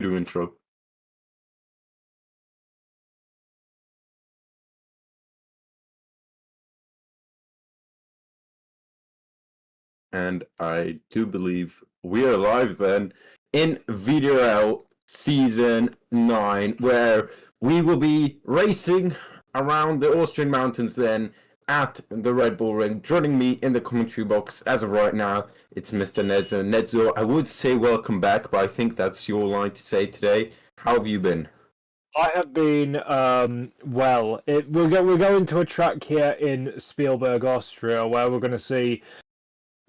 do intro. And I do believe we are live then in VDRL Season 9, where we will be racing around the Austrian mountains then at the Red Bull Ring. Joining me in the commentary box as of right now, it's Mr. Nedzo. Nedzo, I would say welcome back, but I think that's your line to say today. How have you been? I have been well. We're going to a track here in Spielberg, Austria, where we're going to see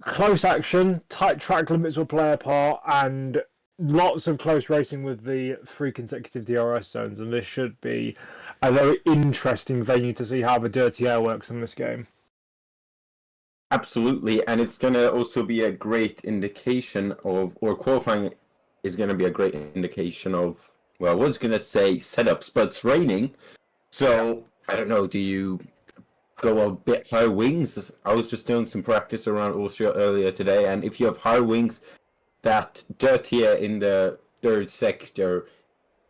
close action, tight track limits will play a part, and lots of close racing with the 3 consecutive DRS zones. And this should be a very interesting venue to see how the dirty air works in this game. Absolutely, and it's going to also be a great indication of, or qualifying is going to be a great indication of, well, I was going to say setups, but it's raining, so I don't know, do you go a bit higher wings? I was just doing some practice around Austria earlier today, and if you have higher wings, that dirty air in the third sector,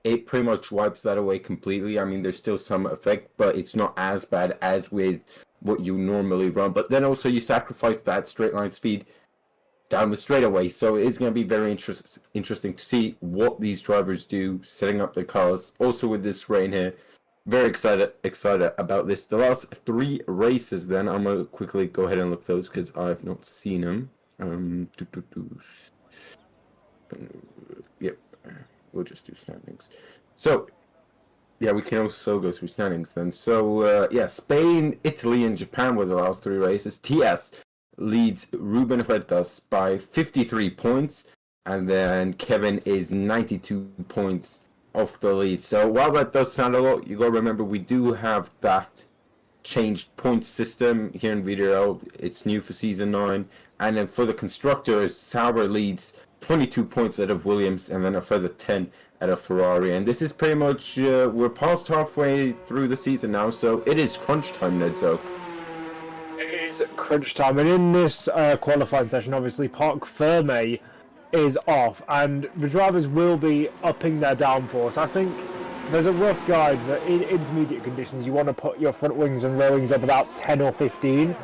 it pretty much wipes that away completely. I mean, there's still some effect, but it's not as bad as with what you normally run. But then also you sacrifice that straight line speed down the straightaway, so it is going to be very interesting to see what these drivers do setting up their cars. Also with this rain here, very excited about this. The last 3 races then, I'm going to quickly go ahead and look those because I've not seen them. Yep, we'll just do standings. So yeah, we can also go through standings then. So yeah, Spain, Italy, and Japan were the last 3 races. TS leads Ruben Huertas by 53 points, and then Kevin is 92 points off the lead. So while that does sound a lot, you gotta remember we do have that changed point system here in VDRL. It's new for Season 9. And then for the constructors, Sauber leads 22 points out of Williams, and then a further 10 out of Ferrari. And this is pretty much, we're past halfway through the season now, so it is crunch time, Nedzo. It is crunch time, and in this qualifying session, obviously, Parc Ferme is off, and the drivers will be upping their downforce. I think there's a rough guide that in intermediate conditions, you want to put your front wings and rear wings up about 10 or 15,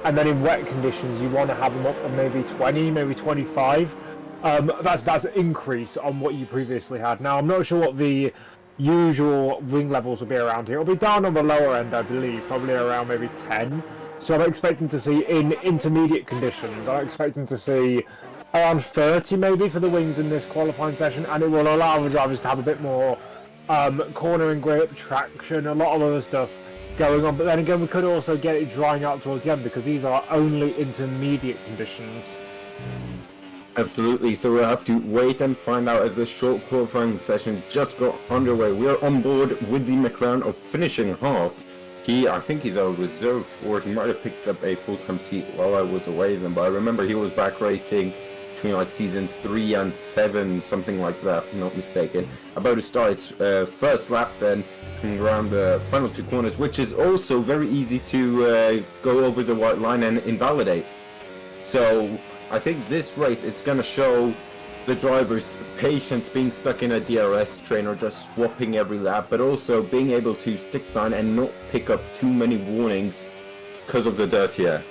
and then in wet conditions, you want to have them up at maybe 20, maybe 25. That's an increase on what you previously had. Now, I'm not sure what the usual wing levels will be around here. It'll be down on the lower end, I believe, probably around maybe 10. So I'm expecting to see, in intermediate conditions, I'm expecting to see around 30 maybe for the wings in this qualifying session, and it will allow the drivers to have a bit more corner and grip, traction, a lot of other stuff going on. But then again, we could also get it drying out towards the end because these are only intermediate conditions. Absolutely, so we'll have to wait and find out as this short qualifying session just got underway. We are on board with the McLaren of Finishing Hart. I think he's a reserve for it. He might have picked up a full-time seat while I was away then, but I remember he was back racing between like seasons 3 and 7, something like that, if I'm not mistaken. About to start its first lap then, coming around the final 2 corners, which is also very easy to go over the white line and invalidate. So I think this race, it's going to show the drivers' patience being stuck in a DRS train or just swapping every lap, but also being able to stick down and not pick up too many warnings because of the dirty air.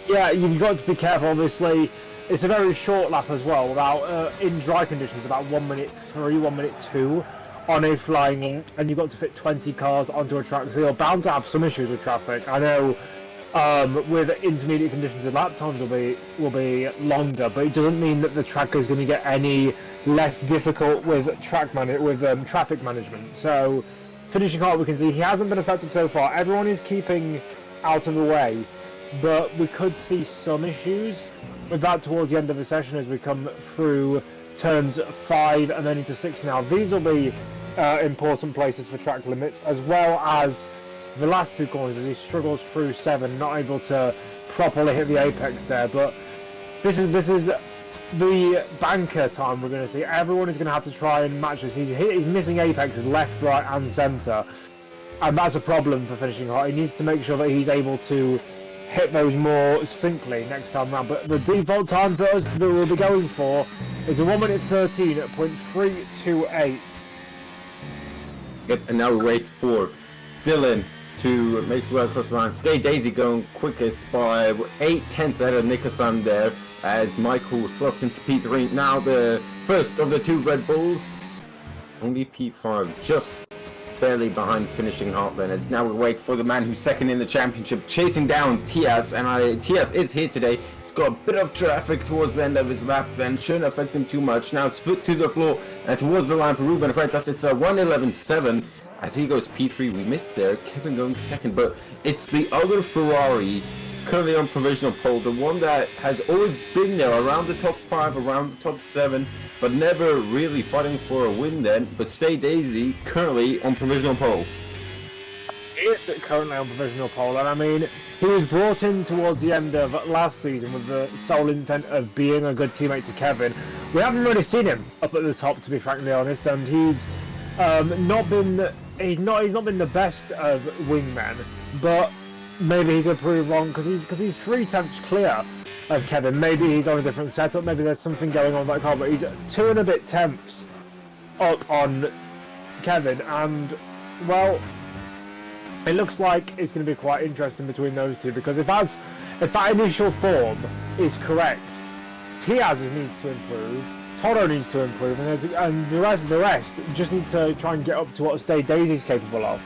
Yeah, you've got to be careful, obviously. It's a very short lap as well, without in dry conditions, about 1 minute 3, 1 minute 2 on a flying link, and you've got to fit 20 cars onto a track, so you're bound to have some issues with traffic. I know with intermediate conditions, the lap times will be longer, but it doesn't mean that the track is going to get any less difficult with traffic management. So, Finishing Hart, we can see he hasn't been affected so far. Everyone is keeping out of the way, but we could see some issues with that towards the end of the session as we come through turns 5 and then into 6 now. These will be important places for track limits, as well as the last 2 corners as he struggles through 7, not able to properly hit the apex there. But this is the banker time we're going to see. Everyone is going to have to try and match this. He's missing apexes left, right and centre, and that's a problem for Finishing Hart. He needs to make sure that he's able to hit those more succinctly next time round. But the default time for us that we'll be going for is a 1 minute 13 at .328. Yep, and now we wait for Dylan to make his way across the line. Stay Daisy going quickest by 8/10 ahead of Nicholson there as Michael slots into P3. Now the first of the two Red Bulls. Only P5 just barely behind finishing Heartland. As now we wait for the man who's second in the championship, chasing down Tias, and Tias is here today. He's got a bit of traffic towards the end of his lap, then shouldn't affect him too much. Now it's foot to the floor and towards the line for Ruben Huertas. It's a 1:11.7 as he goes P3. We missed there, Kevin going second, but it's the other Ferrari currently on provisional pole, the one that has always been there around the top 5, around the top 7, but never really fighting for a win then. But Stay Daisy currently on provisional pole. He is currently on provisional pole, and I mean, he was brought in towards the end of last season with the sole intent of being a good teammate to Kevin. We haven't really seen him up at the top, to be frankly honest, and he's not been the best of wingmen, but maybe he could prove wrong because he's 3/10 clear of Kevin. Maybe he's on a different setup, maybe there's something going on with that car, but he's 2 and a bit tenths up on Kevin, and well, it looks like it's going to be quite interesting between those two, because if that initial form is correct, Tiaz needs to improve, Toro needs to improve, and the rest just need to try and get up to what Stay Daisy's capable of.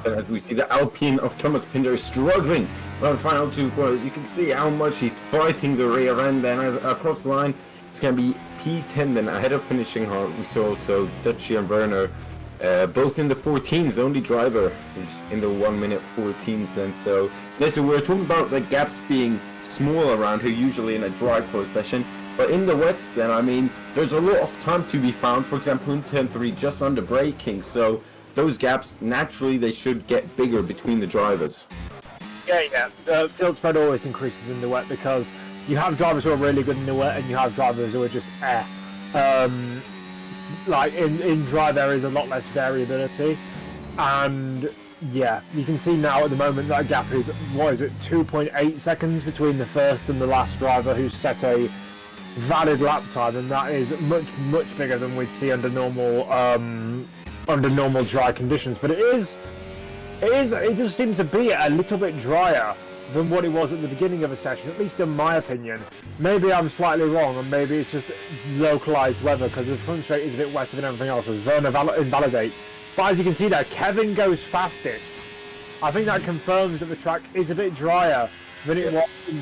As we see the Alpine of Thomas Pinder is struggling on the final 2 quarters. You can see how much he's fighting the rear end, and as across the line it's going to be P10 then ahead of finishing hard. We saw also Dutchy and Werner both in the 14s. The only driver is in the 1 minute 14s then. So listen, we're talking about the gaps being small around here, usually in a dry close session, but in the wets then, I mean, there's a lot of time to be found. For example, in turn 3 just under braking, so those gaps, naturally, they should get bigger between the drivers. Yeah. The field spread always increases in the wet because you have drivers who are really good in the wet and you have drivers who are just air. Like in dry, there is a lot less variability, and yeah, you can see now at the moment that gap is, 2.8 seconds between the first and the last driver who's set a valid lap time, and that is much bigger than we'd see under normal dry conditions. But it does seem to be a little bit drier than what it was at the beginning of a session, at least in my opinion. Maybe I'm slightly wrong, and maybe it's just localized weather because the front straight is a bit wetter than everything else, as Werner invalidates. But as you can see there, Kevin goes fastest. I think that confirms that the track is a bit drier than it was in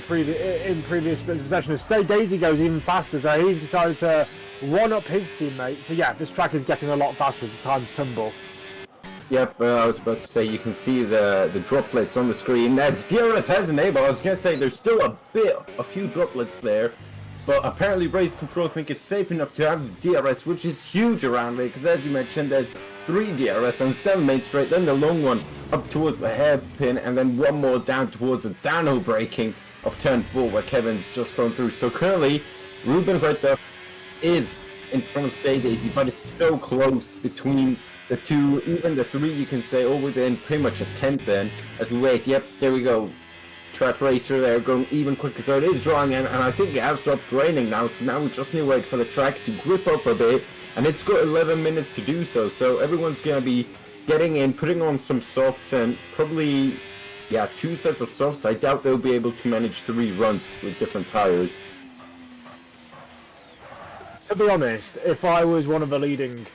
previous splits of session. As Stay Daisy goes even faster, so he's decided to one-up his teammate. So yeah, this track is getting a lot faster as the times tumble. Yep, I was about to say, you can see the droplets on the screen. That's DRS has enabled. I was going to say there's still a few droplets there, but apparently race control think it's safe enough to have the DRS, which is huge around there, because as you mentioned, there's 3 DRS on the main straight, then the long one up towards the hairpin, and then one more down towards the downhill braking of turn 4 where Kevin's just gone through. So currently, Ruben Huerta is in front of Stay Daisy, but it's so close between the 2, even the 3 you can say, all within pretty much a tenth then, as we wait. Yep, there we go. Track racer there going even quicker, so it is drawing in, and I think it has stopped raining now, so now we just need to wait for the track to grip up a bit, and it's got 11 minutes to do so, so everyone's going to be getting in, putting on some softs, and probably, 2 sets of softs. I doubt they'll be able to manage 3 runs with different tires. To be honest, if I was one of the leading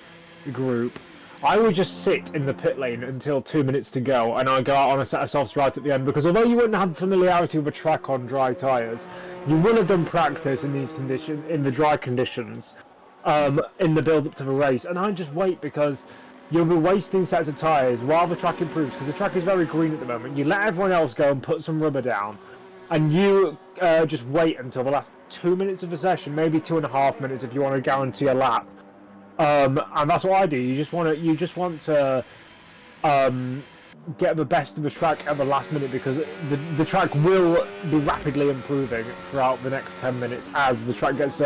group, I would just sit in the pit lane until 2 minutes to go, and I'd go out on a set of softs right at the end, because although you wouldn't have familiarity with a track on dry tyres, you will have done practice in these conditions, in the dry conditions, in the build-up to the race, and I'd just wait, because you'll be wasting sets of tyres while the track improves, because the track is very green at the moment. You let everyone else go and put some rubber down, and you just wait until the last 2 minutes of the session, maybe 2.5 minutes if you want to guarantee a lap. And that's what I do. You just want to get the best of the track at the last minute, because the track will be rapidly improving throughout the next 10 minutes as the track gets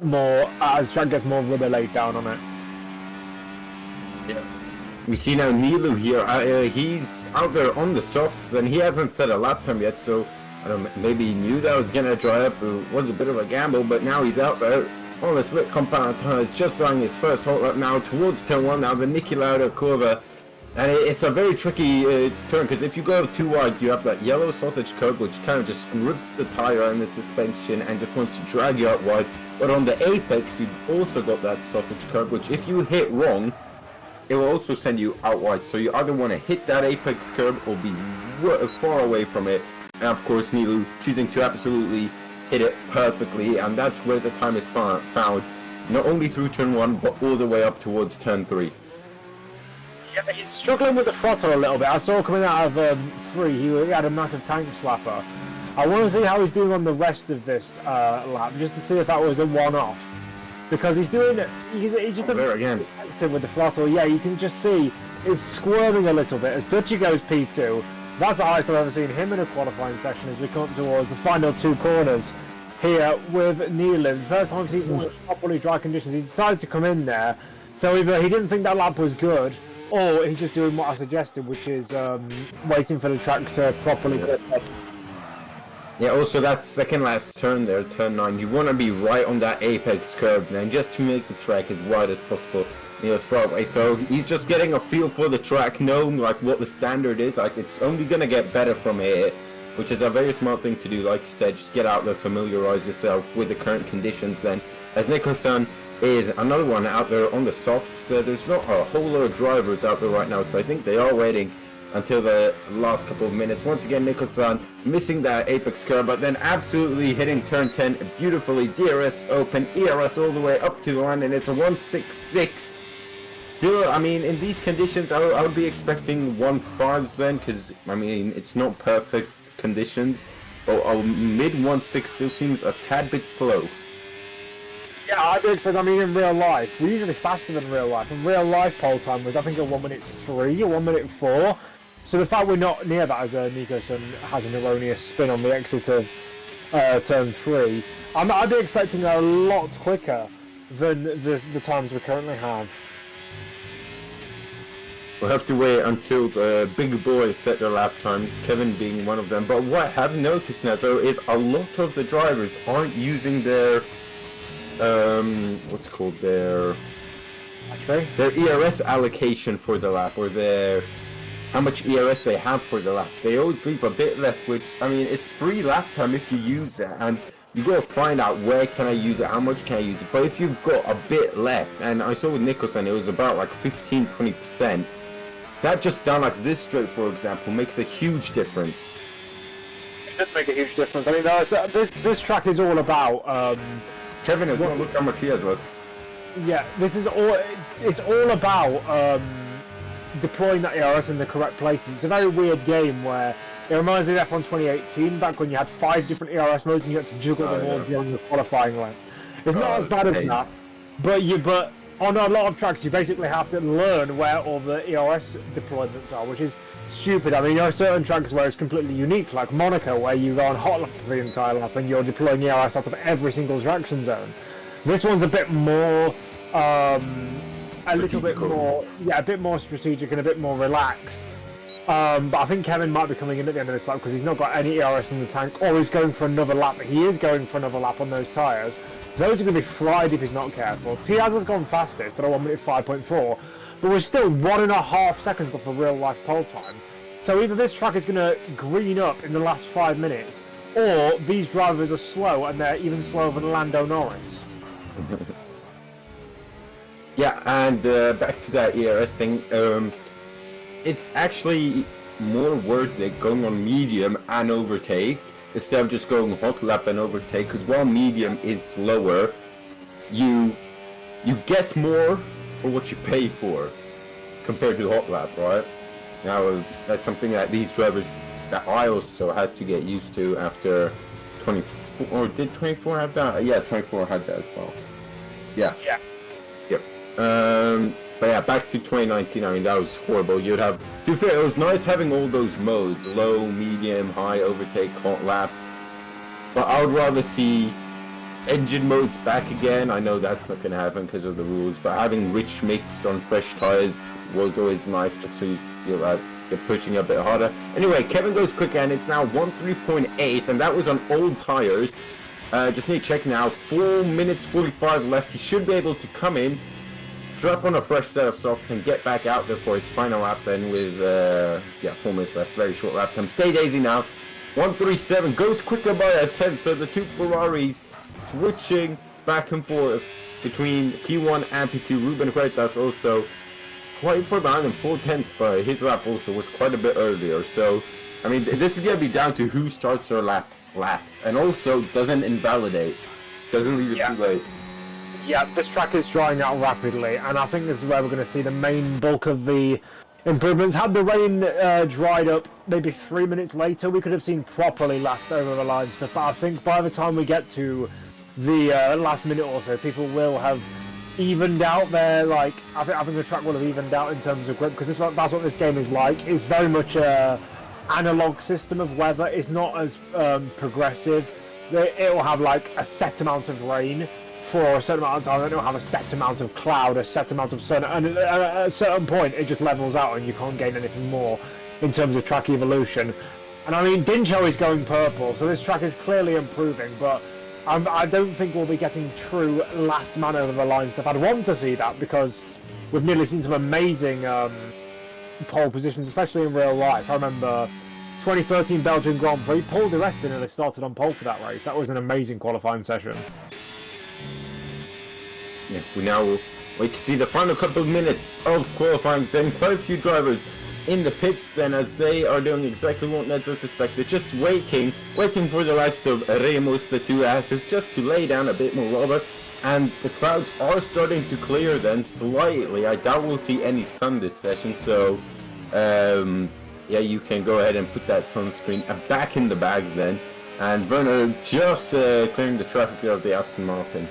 more rubber laid down on it. Yeah. we see now Nilu here. He's out there on the softs, then he hasn't set a lap time yet, so I don't know, maybe he knew that was gonna dry up. It was a bit of a gamble, but now he's out there on the slick compound tires, just on his first hot lap now towards turn 1. Now the Niki Lauda curve. And it's a very tricky turn, because if you go too wide, you have that yellow sausage curve, which kind of just grips the tire and the suspension and just wants to drag you out wide. But on the apex, you've also got that sausage curve, which if you hit wrong, it will also send you out wide. So you either want to hit that apex curve or be far away from it. And of course, Nilu choosing to absolutely hit it perfectly, and that's where the time is found. Not only through turn 1, but all the way up towards turn 3. Yeah, he's struggling with the throttle a little bit. I saw coming out of 3, he had a massive tank slapper. I want to see how he's doing on the rest of this lap, just to see if that was a one-off. Because he's just there again with the throttle. Yeah, you can just see it's squirming a little bit as Dutchy goes P2. That's the highest I've ever seen him in a qualifying session as we come towards the final 2 corners here with Nealon. First time season properly dry conditions. He decided to come in there, so either he didn't think that lap was good, or he's just doing what I suggested, which is waiting for the track to properly get up. Yeah, also that second last turn there, turn 9, you want to be right on that apex curve, man, just to make the track as wide as possible, as far away. So he's just getting a feel for the track, knowing like what the standard is. Like, it's only going to get better from here, which is a very smart thing to do. Like you said, just get out there, familiarize yourself with the current conditions then. As Nicholson is another one out there on the softs. So there's not a whole lot of drivers out there right now, so I think they are waiting until the last couple of minutes. Once again, Nicholson missing that apex curve, but then absolutely hitting turn 10 beautifully. DRS open, ERS all the way up to the line, and it's a 166. Still, I mean, in these conditions, I would be expecting 1.5s then, because, I mean, it's not perfect conditions. A mid 1.6 still seems a tad bit slow. Yeah, I do expect, I mean, in real life, we're usually faster than real life. In real life, pole time was, I think, a 1:03 or 1:04. So the fact we're not near that, as Nicholson has an erroneous spin on the exit of turn 3, I'd be expecting a lot quicker than the times we currently have. We'll have to wait until the big boys set their lap times, Kevin being one of them. But what I have noticed now, though, is a lot of the drivers aren't using their what's called their ERS allocation for the lap, or their how much ERS they have for the lap. They always leave a bit left, which, I mean, it's free lap time if you use it, and you gotta find out where can I use it, how much can I use it. But if you've got a bit left, and I saw with Nicholson it was about like 15-20%, that just down like this straight, for example, makes a huge difference. It does make a huge difference. I mean, this track is all about Kevin has not looked how much he has left. Yeah, it's all about deploying that ERS in the correct places. It's a very weird game where it reminds me of F1 2018, back when you had 5 different ERS modes and you had to juggle them all during the qualifying lane. It's not as bad as that, but on a lot of tracks you basically have to learn where all the ERS deployments are, which is stupid. I mean, there are certain tracks where it's completely unique, like Monaco, where you go on hot lap for the entire lap and you're deploying ERS out of every single traction zone. This one's a bit more, a bit more strategic and a bit more relaxed. But I think Kevin might be coming in at the end of this lap because he's not got any ERS in the tank, or he's going for another lap. He is going for another lap on those tyres. Those are going to be fried if he's not careful. Tiaz has gone fastest at a 1:05.4, but we're still 1.5 seconds off a real life pole time. So either this track is going to green up in the last 5 minutes, or these drivers are slow and they're even slower than Lando Norris. Yeah, and back to that ERS thing, it's actually more worth it going on medium and overtake instead of just going hot lap and overtake, because while medium is slower, you get more for what you pay for compared to hot lap, right? Now that's something that these drivers, that I also had to get used to after 24, or did 24 have that? Yeah, 24 had that as well. Yeah. Yeah. Yep. But yeah, back to 2019, I mean, that was horrible. You'd have, to be fair, it was nice having all those modes, low, medium, high, overtake, hot lap. But I would rather see engine modes back again. I know that's not going to happen because of the rules, but having rich mix on fresh tires was always nice just to feel like you're pushing a bit harder. Anyway, Kevin goes quick and it's now 1:3.8, and that was on old tires. Just need to check now. 4 minutes 45 left. He should be able to come in, drop on a fresh set of softs, and get back out there for his final lap then with 4 minutes left. Very short lap time. Stay daisy now. 1:37 goes quicker by a tenth. So the two Ferraris switching back and forth between P1 and P2. Ruben Huertas also quite far behind him, 4/10, but his lap also was quite a bit earlier. So, I mean, this is going to be down to who starts their lap last, and also doesn't invalidate, doesn't leave it too late. Yeah, this track is drying out rapidly, and I think this is where we're going to see the main bulk of the improvements. Had the rain dried up maybe 3 minutes later, we could have seen properly last over the line stuff, but I think by the time we get to the last minute or so, people will have evened out their, like, I think the track will have evened out in terms of grip, because that's what this game is like. It's very much a analog system of weather. It's not as progressive. It will have like a set amount of rain for a certain amount of time, and it will have a set amount of cloud, a set amount of sun, and at a certain point it just levels out and you can't gain anything more in terms of track evolution. And I mean, Dincho is going purple, so this track is clearly improving, but I don't think we'll be getting true last man over the line stuff. I'd want to see that, because we've nearly seen some amazing pole positions, especially in real life. I remember 2013 Belgian Grand Prix, Paul di Resta nearly started on pole for that race. That was an amazing qualifying session. Yeah, we now wait to see the final couple of minutes of qualifying. Then quite a few drivers in the pits then, as they are doing exactly what Neds was expected, just waiting for the likes of Remus, the two asses, just to lay down a bit more rubber. And the clouds are starting to clear then slightly. I doubt we'll see any sun this session, so yeah, you can go ahead and put that sunscreen back in the bag then. And Werner just clearing the traffic of the Aston Martin.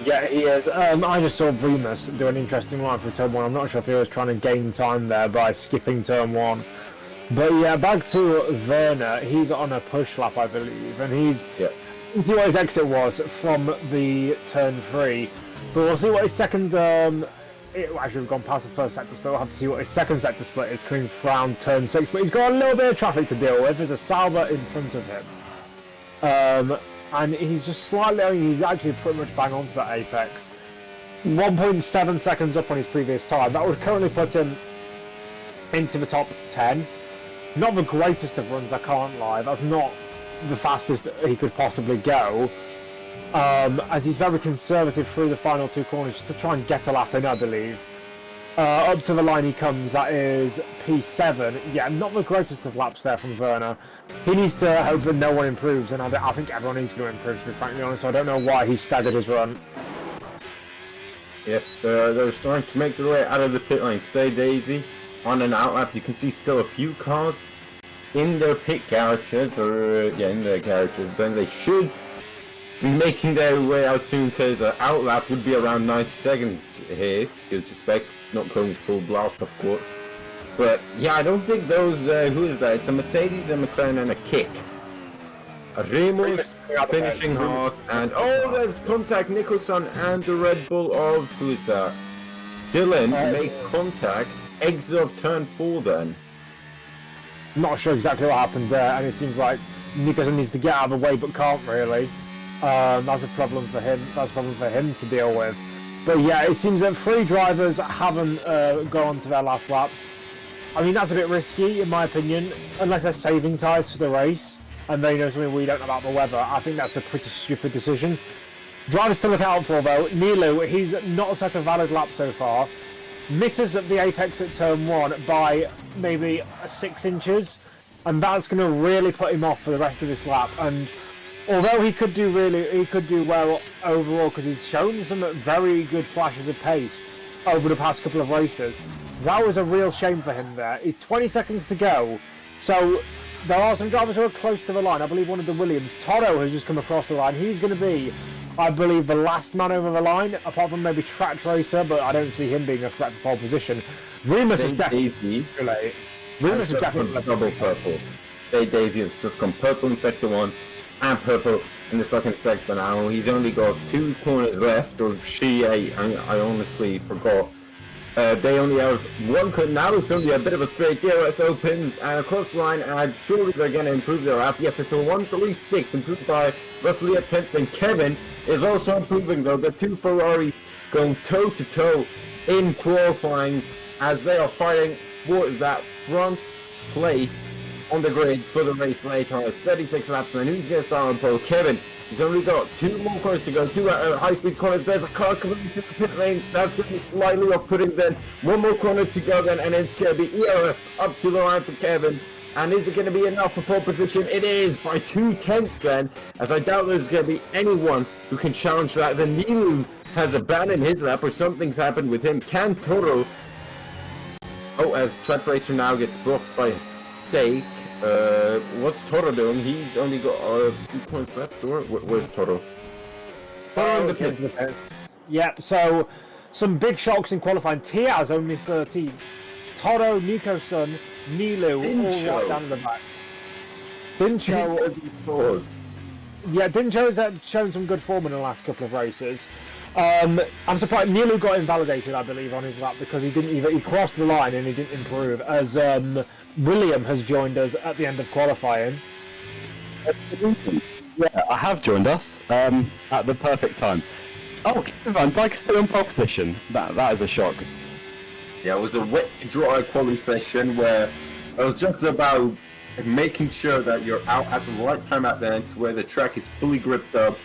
Yeah, he is. I just saw Remus do an interesting line for turn 1. I'm not sure if he was trying to gain time there by skipping turn 1. But yeah, back to Werner. He's on a push lap, I believe, and he's... Yeah. We'll see what his exit was from the turn 3. But we'll see what his second... actually, we've gone past the first sector split. We'll have to see what his second sector split is coming from turn 6. But he's got a little bit of traffic to deal with. There's a Sauber in front of him. And he's just slightly... I mean, he's actually pretty much bang on to that apex. 1.7 seconds up on his previous time. That would currently put him into the top 10. Not the greatest of runs, I can't lie. That's not the fastest he could possibly go. As he's very conservative through the final 2 corners just to try and get a lap in, I believe. Up to the line he comes, that is P7. Yeah, not the greatest of laps there from Werner. He needs to hope that no one improves, and I think everyone needs to improve, to be frankly honest. So I don't know why he staggered his run. Yep, they're starting to make their way out of the pit lane. Stay daisy on an out lap. You can see still a few cars in their pit garages, or in their garages. Then they should be making their way out soon, because out lap would be around 90 seconds here. You'd suspect, not going full blast, of course. But yeah, I don't think those. Who is that? It's a Mercedes, a McLaren, and a Kick. Remus finishing hard, and there's contact. Nicholson and the Red Bull of, who is that? Dylan make contact. Exit of turn 4 then. Not sure exactly what happened there, and it seems like Nicholson needs to get out of the way but can't really. That's a problem for him. That's a problem for him to deal with. But yeah, it seems that 3 drivers haven't gone to their last laps. I mean, that's a bit risky in my opinion, unless they're saving tyres for the race and they know something we don't know about the weather. I think that's a pretty stupid decision. Drivers to look out for though. Nilu, he's not set a valid lap so far. Misses at the apex at turn 1 by maybe 6 inches, and that's going to really put him off for the rest of this lap. And although he could do well overall, because he's shown some very good flashes of pace over the past couple of races, that was a real shame for him there. It's 20 seconds to go, so there are some drivers who are close to the line. I believe one of the Williams, Toro, has just come across the line. He's going to be, I believe, the last man over the line, apart from maybe Track Racer, but I don't see him being a threat for pole position. Remus is definitely Remus is definitely double purple. Daisy has just gone purple in sector 1 and purple in the second sector now. He's only got 2 corners left, or she, I honestly forgot. They only have one cut now. It's only a bit of a straight DRS opens and across the line, and surely they're going to improve their app. Yes, it's a 136, improved by roughly a tenth. And Kevin is also improving, though. The two Ferraris going toe to toe in qualifying as they are fighting for that front place on the grid for the race later on. It's 36 laps, and who's going to start on pole? Kevin. He's only got 2 more corners to go, 2 high-speed corners. There's a car coming into the pit lane. That's going to be slightly off-putting then. 1 more corner to go then, and it's going to be ERS up to the line for Kevin. And is it going to be enough for pole position? It is, by 2/10 then, as I doubt there's going to be anyone who can challenge that. The Nilu has abandoned his lap, or something's happened with him. Can Toro, as Track Racer now gets blocked by a stake. What's Toro doing? He's only got a few points left, or where's Toro? Yep, so some big shocks in qualifying. Tia's only 13. Toro, Nico-san, Nilu, all right down the back. Dincho. Yeah, Dincho's shown some good form in the last couple of races. I'm surprised Nilu got invalidated, I believe, on his lap because he crossed the line and he didn't improve. As William has joined us at the end of qualifying. Yeah, I have joined us at the perfect time. Oh, Van Dijk's still in pole position. That is a shock. Yeah, it was a wet dry quality session where it was just about making sure that you're out at the right time at the end to where the track is fully gripped up,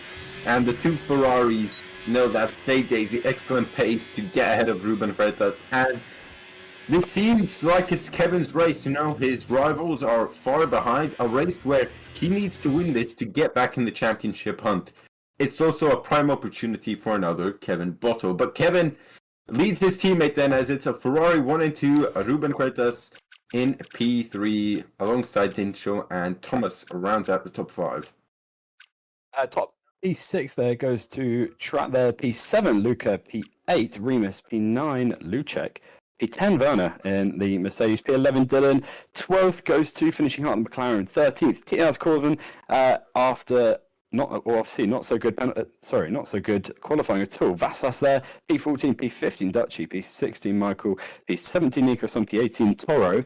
and the two Ferraris know that Stay Daisy excellent pace to get ahead of Ruben Freitas. And this seems like it's Kevin's race, you know, his rivals are far behind, a race where he needs to win this to get back in the championship hunt. It's also a prime opportunity for another, Kevin Botto. But Kevin leads his teammate then, as it's a Ferrari 1 and 2, Ruben Freitas in P3 alongside Dincho, and Thomas rounds out the top 5. Top P6 there goes to track there, P7 Luca, P8 Remus, P9 Lucek, P10 Werner in the Mercedes, P11 Dylan, 12th goes to finishing hot McLaren, 13th T.S. Corbin after not so good qualifying at all. Vassas there, P14, P15 Dutchy, P16 Michael, P17 Nikos on P18 Toro,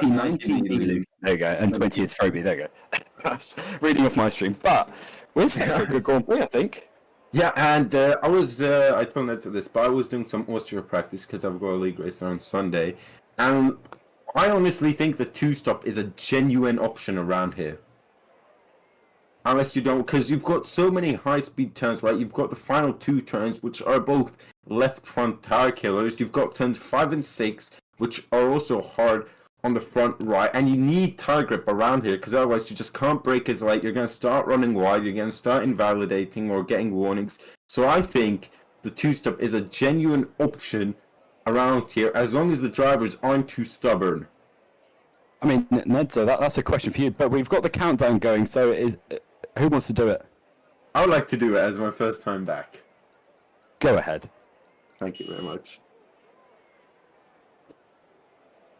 P19 Elu, there you go, and 20th Froby, there you go. Reading off my stream, but we're set for a good Grand Prix, I think. Yeah, and I told Ned this, but I was doing some Austria practice because I've got a league race on Sunday, and I honestly think the 2-stop is a genuine option around here. Unless you don't, because you've got so many high-speed turns, right? You've got the final 2 turns, which are both left front tire killers. You've got turns 5 and 6, which are also hard on the front right, and you need tire grip around here, because otherwise you just can't brake as light. You're going to start running wide, you're going to start invalidating or getting warnings. So I think the 2-stop is a genuine option around here, as long as the drivers aren't too stubborn. I mean, Nedzo, that's a question for you, but we've got the countdown going, so who wants to do it? I would like to do it as my first time back. Go ahead. Thank you very much.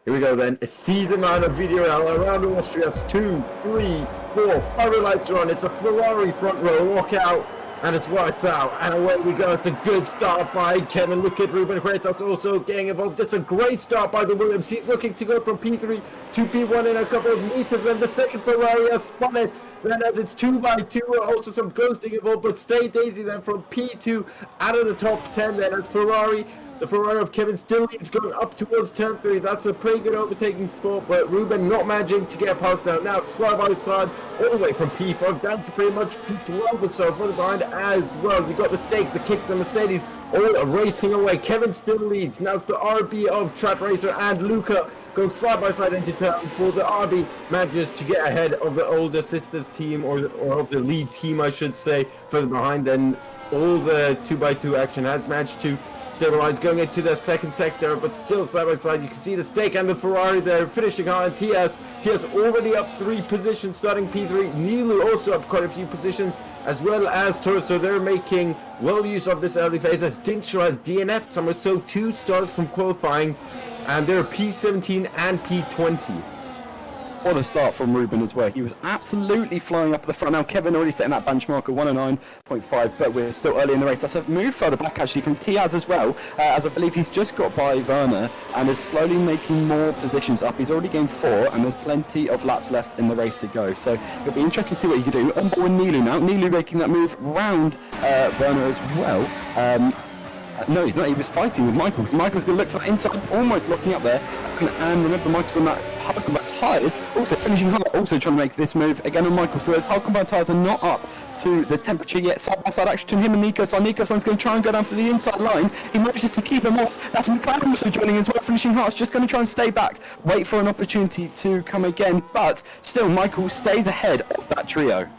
Here we go then. A season 9 of VDRL around Austria. It's 2, 3, 4. Fire lights are on. It's a Ferrari front row walk out, and it's lights out. And away we go. It's a good start by Kevin. Look at Ruben Freitas also getting involved. It's a great start by the Williams. He's looking to go from P3 to P1 in a couple of meters. Then the second Ferrari has spun it. Then as it's 2 by 2, also some ghosting involved. But Stay Daisy then from P2 out of the top 10. Then as Ferrari. The Ferrari of Kevin still leads going up towards turn 3. That's a pretty good overtaking spot, but Ruben not managing to get past now. Now slide by slide all the way from P5 down to pretty much P12 or so further behind as well. We got the stake, the kick, the Mercedes all racing away. Kevin still leads. Now it's the RB of Track Racer and Luca going side by side into turn 4. The RB manages to get ahead of the older sisters team, or of the lead team I should say, further behind. Then all the 2x2 action has managed to stabilize going into the second sector, but still side by side. You can see the stake and the Ferrari there finishing high on TS. TS already up 3 positions starting P3. Nilu also up quite a few positions, as well as Toro. So they're making well use of this early phase, as Dincho has DNF'd somewhere, so 2 stars from qualifying, and they're P17 and P20. What a start from Ruben as well. He was absolutely flying up the front. Now Kevin already setting that benchmark at 109.5, but we're still early in the race. That's a move further back actually from Tiaz as well, as I believe he's just got by Werner and is slowly making more positions up. He's already gained 4 and there's plenty of laps left in the race to go. So it'll be interesting to see what he can do. On board with Nilu now. Nilu making that move round Werner as well. No, he's not. He was fighting with Michael. So Michael's going to look for that inside, almost locking up there. And remember, Michael's on that hard combat tyres, also finishing hard, also trying to make this move again on Michael. So those hard combat tyres are not up to the temperature yet. Side by side action between him and Nikos. Nikos going to try and go down for the inside line. He manages to keep him off. That's McLaren also joining as well, finishing hard. Just going to try and stay back, wait for an opportunity to come again. But still, Michael stays ahead of that trio.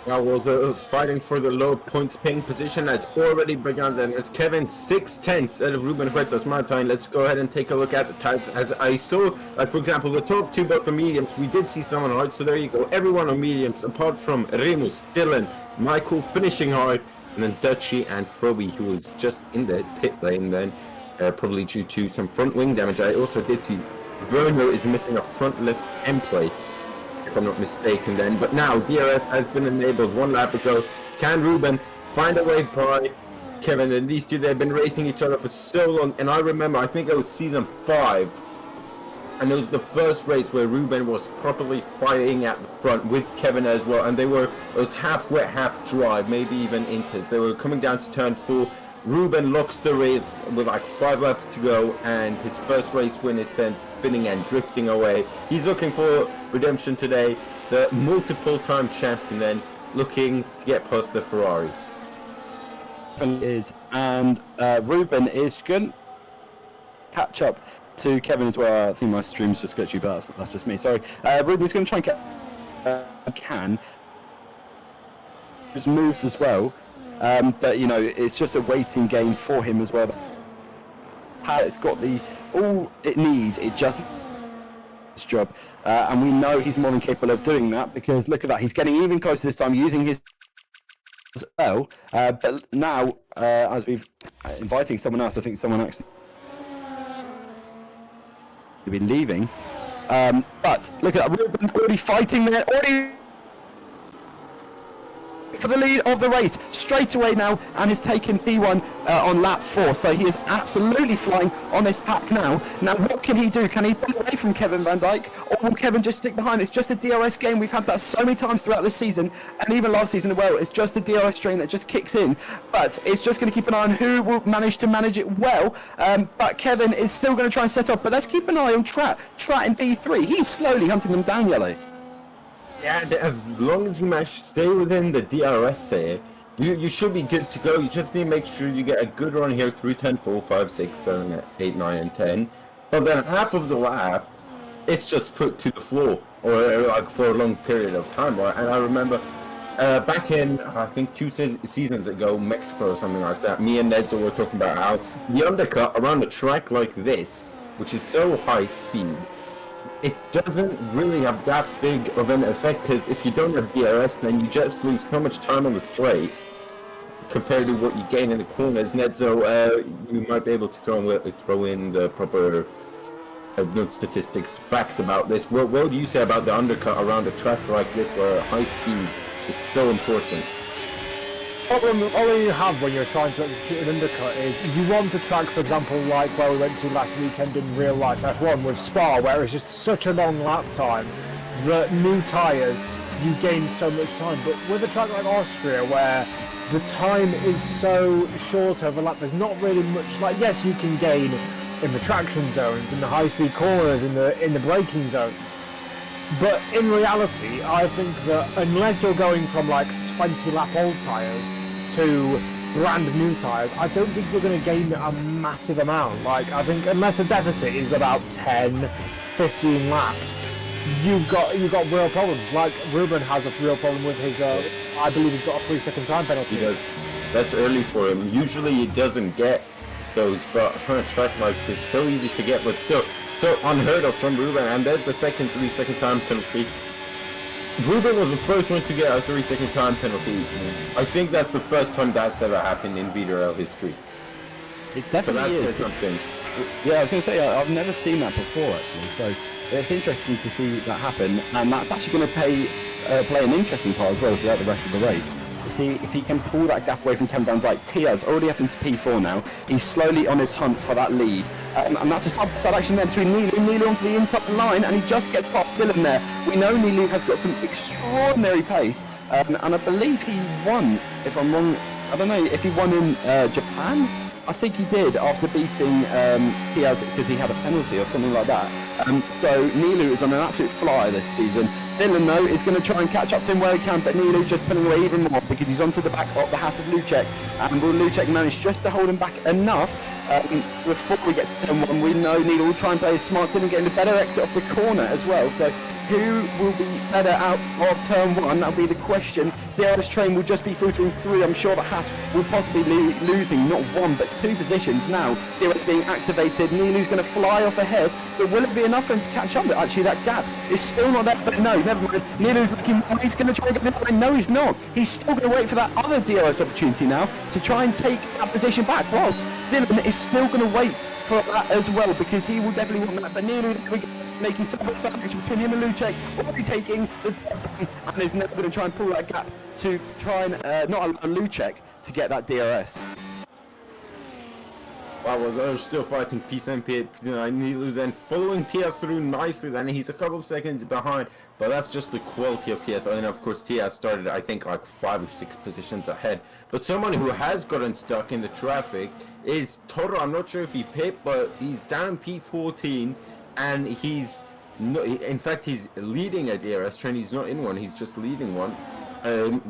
Now, well, the fighting for the low points paying position has already begun then. As Kevin 6/10 out of Ruben Huerta's Martin. Let's go ahead and take a look at the tires. As I saw, like for example, the top two, both the mediums, we did see someone hard. So there you go. Everyone on mediums, apart from Remus, Dylan, Michael finishing hard, and then Dutchy and Froby, who was just in the pit lane then, probably due to some front wing damage. I also did see Werner is missing a front lift end plate, if I'm not mistaken then. But now DRS has been enabled 1 lap ago. Can Ruben find a way by Kevin? And these two, they've been racing each other for so long. And I remember, I think it was season 5, and it was the first race where Ruben was properly fighting at the front with Kevin as well. And it was half wet, half dry, maybe even inters. They were coming down to turn 4. Ruben locks the race with like 5 laps to go, and his first race win is sent spinning and drifting away. He's looking for redemption today. The multiple time champion then looking to get past the Ferrari. And Ruben is going to catch up to Kevin as well. I think my stream's just glitchy, but that's just me. Sorry. Ruben's going to try and can. His moves as well. But you know, it's just a waiting game for him as well. It's got all it needs. It just this job, and we know he's more than capable of doing that, because look at that, he's getting even closer this time using his as well. But now, as we've inviting someone else, I think someone actually will be leaving. But look at that, Ruben already fighting there, already for the lead of the race straight away now, and has taken P1 on lap 4. So he is absolutely flying on this pack now. Now what can he do? Can he pull away from Kevin Van Dijk, or will Kevin just stick behind? It's just a DRS game. We've had that so many times throughout this season, and even last season as well. It's just a DRS train that just kicks in, but it's just going to keep an eye on who will manage to manage it well. But Kevin is still going to try and set up, but let's keep an eye on Trat in P3. He's slowly hunting them down, Yellow. Yeah, as long as you manage to stay within the DRS here, you should be good to go. You just need to make sure you get a good run here through 10, 4, 5, 6, 7, 8, 9, and 10. But then half of the lap, it's just foot to the floor, or like for a long period of time. Right? And I remember back in, I think 2 seasons ago, Mexico or something like that, me and Nedzo were talking about how the undercut around a track like this, which is so high speed, it doesn't really have that big of an effect, because if you don't have DRS, then you just lose so much time on the straight compared to what you gain in the corners. Nedzo, you might be able to throw in the proper statistics, facts about this. What do you say about the undercut around a track like this, where high speed is so important? All you have when you're trying to execute an undercut is you want a track, for example, like where we went to last weekend in real life F1 with Spa, where it's just such a long lap time that new tyres, you gain so much time. But with a track like Austria, where the time is so short over lap, there's not really much. Like, yes, you can gain in the traction zones, in the high-speed corners, in the braking zones. But in reality, I think that unless you're going from like 20 lap old tyres to brand new tyres, I don't think you're going to gain a massive amount. Like, I think unless the deficit is about 10, 15 laps, you've got real problems. Like Ruben has a real problem with his, I believe he's got a 3-second time penalty. He does. That's early for him. Usually he doesn't get those, but on a track like this, it's so easy to get, but still so unheard of from Ruben. And there's the second 3-second time penalty. Ruben was the first one to get a 3-second time penalty. I think that's the first time that's ever happened in VDRL history. It definitely so is. Something. Yeah, I was going to say, I've never seen that before, actually. So it's interesting to see that happen. And that's actually going to play an interesting part as well throughout the rest of the race. To see if he can pull that gap away from Kevin Van Dijk. Tia's already up into P4 now. He's slowly on his hunt for that lead. And that's a side action there between Nilu. Nilu onto the inside line, and he just gets past Dylan there. We know Nilu has got some extraordinary pace. And I believe he won, if I'm wrong, I don't know, if he won in Japan? I think he did after beating Diaz because he had a penalty or something like that. So Nilu is on an absolute flyer this season. Dylan, though, is going to try and catch up to him where he can, but Nilu just pulling away even more because he's onto the back of the house of Lucek. And will Lucek manage just to hold him back enough before we get to turn 1? We know Nilu will try and play smart, Dylan getting the better exit off the corner as well. So who will be better out of turn 1? That'll be the question. DRS train will just be filtering through. I'm sure that Haas will possibly losing not 1 but 2 positions now. DRS being activated. Nilu's going to fly off ahead, but will it be enough for him to catch up? Actually, that gap is still not there, but no, never mind. Nilu's looking, he's going to try and get the line. No, he's not. He's still going to wait for that other DRS opportunity now to try and take that position back, whilst Dylan is still going to wait for that as well, because he will definitely want that. But Nilu making some action between him and Lucek, already taking the and is now going to try and pull that gap to try and not allow Lucek to get that DRS. Wow, well, they're still fighting P7, P8, P9. Nilu then following TS through nicely. Then he's a couple of seconds behind, but that's just the quality of TS. And of course, TS started, I think, like 5 or 6 positions ahead. But someone who has gotten stuck in the traffic is Toro. I'm not sure if he pit, but he's down P14, and he's in fact, he's leading a DRS train. He's not in one. He's just leading one.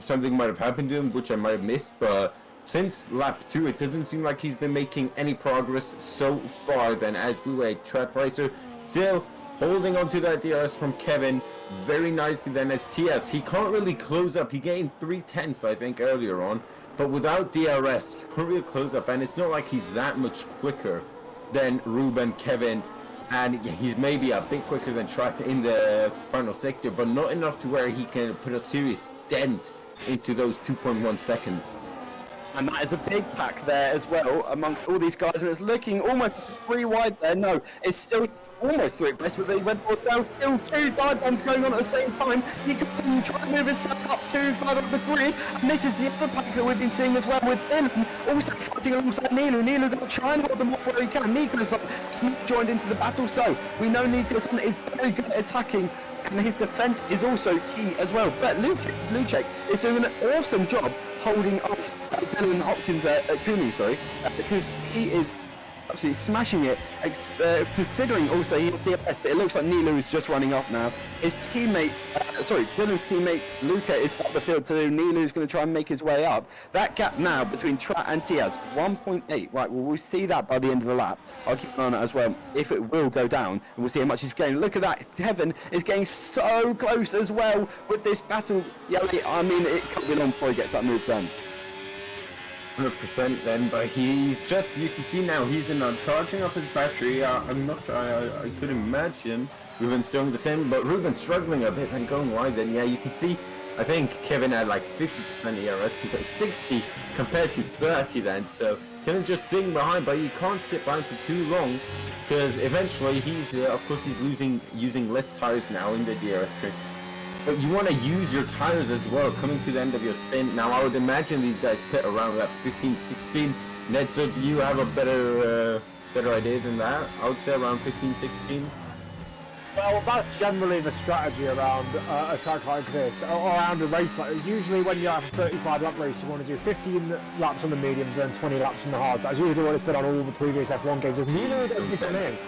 Something might have happened to him, which I might have missed, but since lap 2, it doesn't seem like he's been making any progress so far. Then as we wait, Track Racer still holding on to that DRS from Kevin very nicely. Then as TS, he can't really close up. He gained 3/10, I think, earlier on, but without DRS, he can't really close up. And it's not like he's that much quicker than Ruben, Kevin, and he's maybe a bit quicker than Track in the final sector, but not enough to where he can put a serious dent into those 2.1 seconds. And that is a big pack there as well amongst all these guys, and it's looking almost 3 wide there. No, it's still almost 3 abreast with the red ball down. Still 2 dive bombs going on at the same time. He comes in and trying to move himself up to further up the grid, and this is the other pack that we've been seeing as well with Dylan also fighting alongside Nilu. Nilu going to try and hold them off where he can. Nicholas has not joined into the battle, so we know Nicholas is very good at attacking, and his defense is also key as well. But Lucek is doing an awesome job holding off Dylan Hopkins, Kunu, because he is absolutely smashing it, considering also he has DRS, but it looks like Nilu is just running off now. His teammate, Dylan's teammate Luca is up the field, so Nilu's going to try and make his way up. That gap now between Trat and Tiaz, 1.8. Right, well, we'll see that by the end of the lap. I'll keep an eye on it as well, if it will go down, and we'll see how much he's getting. Look at that, Kevin is getting so close as well with this battle. Yeah, I mean, it can't be long before he gets that move done. 100% then, but he's just, you can see now he's in on charging up his battery. I could imagine Ruben's doing the same, but Ruben's struggling a bit and going wide. Then yeah, you can see, I think Kevin had like 50% ERS compared to 60 compared to 30 then, so Kevin's just sitting behind, but you can't sit behind for too long because eventually he's, of course he's using less tires now in the DRS train. But you want to use your tires as well coming to the end of your stint. Now I would imagine these guys pit around lap 15, 16. Ned, so do you have a better idea than that? I would say around 15, 16. Well, that's generally the strategy around a track like this, or around a race like this. Usually when you have a 35 lap race, you want to do 15 laps on the mediums and 20 laps on the hards. That's usually what it's been on all the previous F1 games. As Nilu's actually gone in.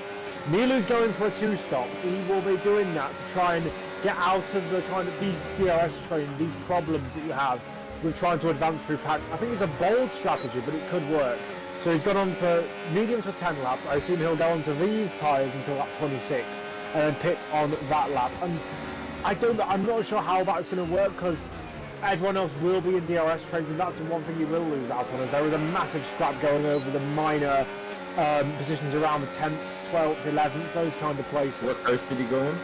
Nilu's going for a 2-stop. He will be doing that to try and get out of the kind of these DRS trains, these problems that you have with trying to advance through packs. I think it's a bold strategy, but it could work. So he's gone on for mediums for 10 laps. I assume he'll go on to these tyres until lap 26 and then pit on that lap. And I'm not sure how that's going to work because everyone else will be in DRS trains, and that's the one thing you will lose out on. Is there is a massive scrap going over the minor positions around the 10th, 12th, 11th, those kind of places. What cars did he go on?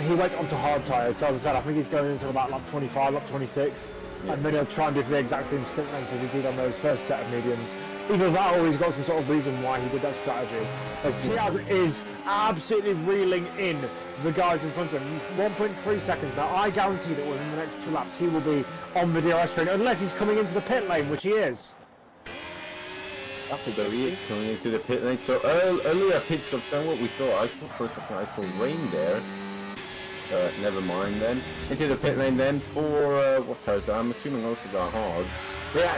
He went onto hard tyres, so as I said, I think he's going into about lap 25, lap 26, and then he'll try and do for the exact same stint length as he did on those first set of mediums. either that or he's got some sort of reason why he did that strategy. As Tiaz is absolutely reeling in the guys in front of him. 1.3 seconds now. I guarantee that within the next 2 laps he will be on the DRS train, unless he's coming into the pit lane, which he is. That's a So he is coming into the pit lane. So earlier pit stop than what we thought. I thought first of all I saw rain there. Never mind then. Into the pit lane then for what cars? I'm assuming most of the hards. Yeah,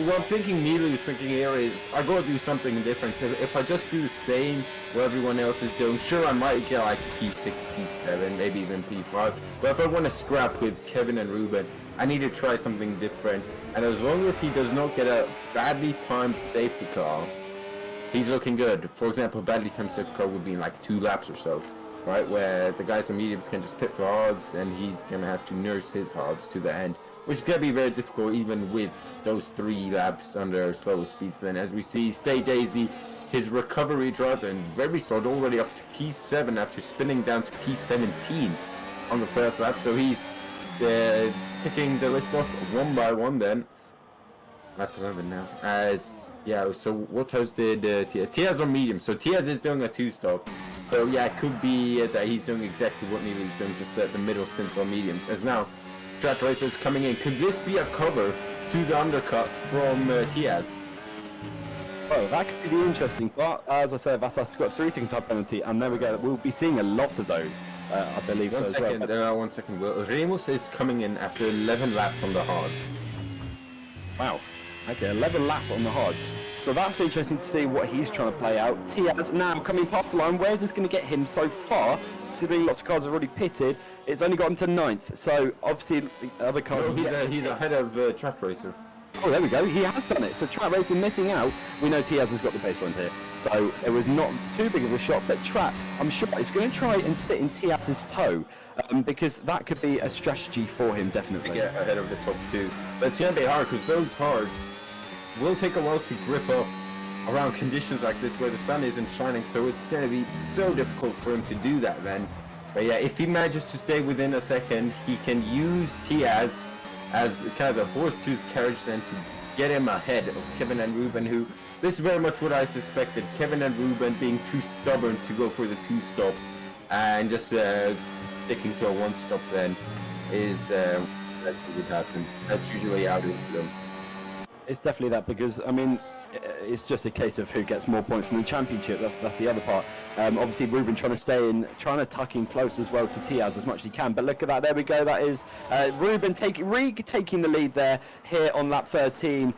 what I'm thinking Nilu is thinking here is I gotta do something different. If I just do the same what everyone else is doing, sure I might get like P6, P7, maybe even P5. But if I want to scrap with Kevin and Ruben, I need to try something different. And as long as he does not get a badly timed safety car, he's looking good. For example, badly timed safety car would be in like 2 laps or so. Right, where the guys on mediums can just pit for hards and he's gonna have to nurse his hards to the end, which is gonna be very difficult even with those 3 laps under slower speeds. Then as we see Stay Daisy, his recovery drive and very solid, already up to P7 after spinning down to P17 on the first lap, so he's picking the list off one by one then. Lap 11 now. So what Tiaz did, Tiaz on medium, so Tiaz is doing a 2-stop. So yeah, it could be that he's doing exactly what Nilu's doing, just the middle stints on mediums. As now, Track Racer's coming in. Could this be a cover to the undercut from Tiaz? Well, that could be the interesting part. As I said, Vassas got 3-second top penalty, and there we go. We'll be seeing a lot of those, I believe so as well. 1 second. Well, Remus is coming in after 11 laps on the hard. Wow. Okay, 11 lap on the hards. So that's interesting to see what he's trying to play out. Tiaz now coming past the line. Where is this going to get him so far? Considering lots of cars have already pitted, it's only got him to 9th. So obviously the other cars. No, he's ahead of Track Racer. Oh, there we go. He has done it. So Track Racer missing out. We know Tiaz has got the pace run here. So it was not too big of a shot. But Track, I'm sure, is going to try and sit in Tiaz's toe because that could be a strategy for him, definitely. To get ahead of the top 2. But it's going to be hard because those hards will take a while to grip up around conditions like this where the sun isn't shining, so it's going to be so difficult for him to do that then. But yeah, if he manages to stay within a second, he can use Tiaz as kind of a horse to his carriage then to get him ahead of Kevin and Ruben, who, this is very much what I suspected, Kevin and Ruben being too stubborn to go for the 2-stop and just sticking to a 1-stop then is that would happen. That's usually how it is them. It's definitely that because, I mean, it's just a case of who gets more points in the championship. That's the other part. Obviously, Ruben trying to stay in, trying to tuck in close as well to Tiaz as much as he can. But look at that. There we go. That is Ruben taking the lead there here on lap 13,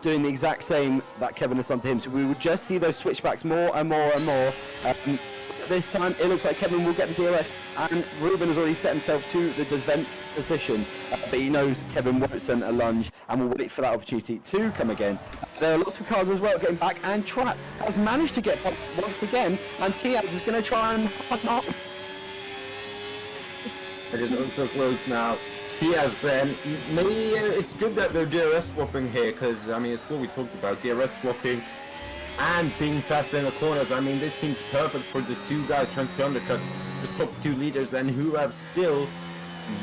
doing the exact same that Kevin has done to him. So we will just see those switchbacks more and more and more. This time it looks like Kevin will get the DRS and Ruben has already set himself to the defence position, but he knows Kevin won't send a lunge and will wait for that opportunity to come again. There are lots of cars as well getting back, and Trap has managed to get points once again, and Tiaz is going to try and It is also close now. Tiaz then, maybe it's good that they're DRS swapping here, because I mean it's what we talked about, DRS swapping and being faster in the corners. I mean, this seems perfect for the 2 guys trying to undercut the top 2 leaders then, who have still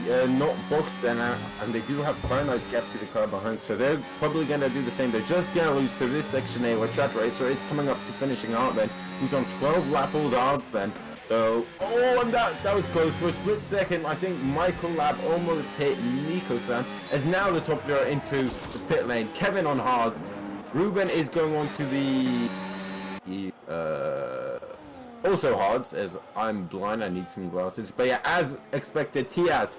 not boxed then, and they do have quite a nice gap to the car behind, so they're probably going to do the same. They're just going to lose through this section A where Track Racer is coming up to finishing out then, who's on 12 lap old odds then. So, and that was close. For a split second, I think Michael Lab almost hit Nico's then, as now the top 3 are into the pit lane. Kevin on hards. Ruben is going on to the also hards, as I'm blind, I need some glasses. But yeah, as expected, Tiaz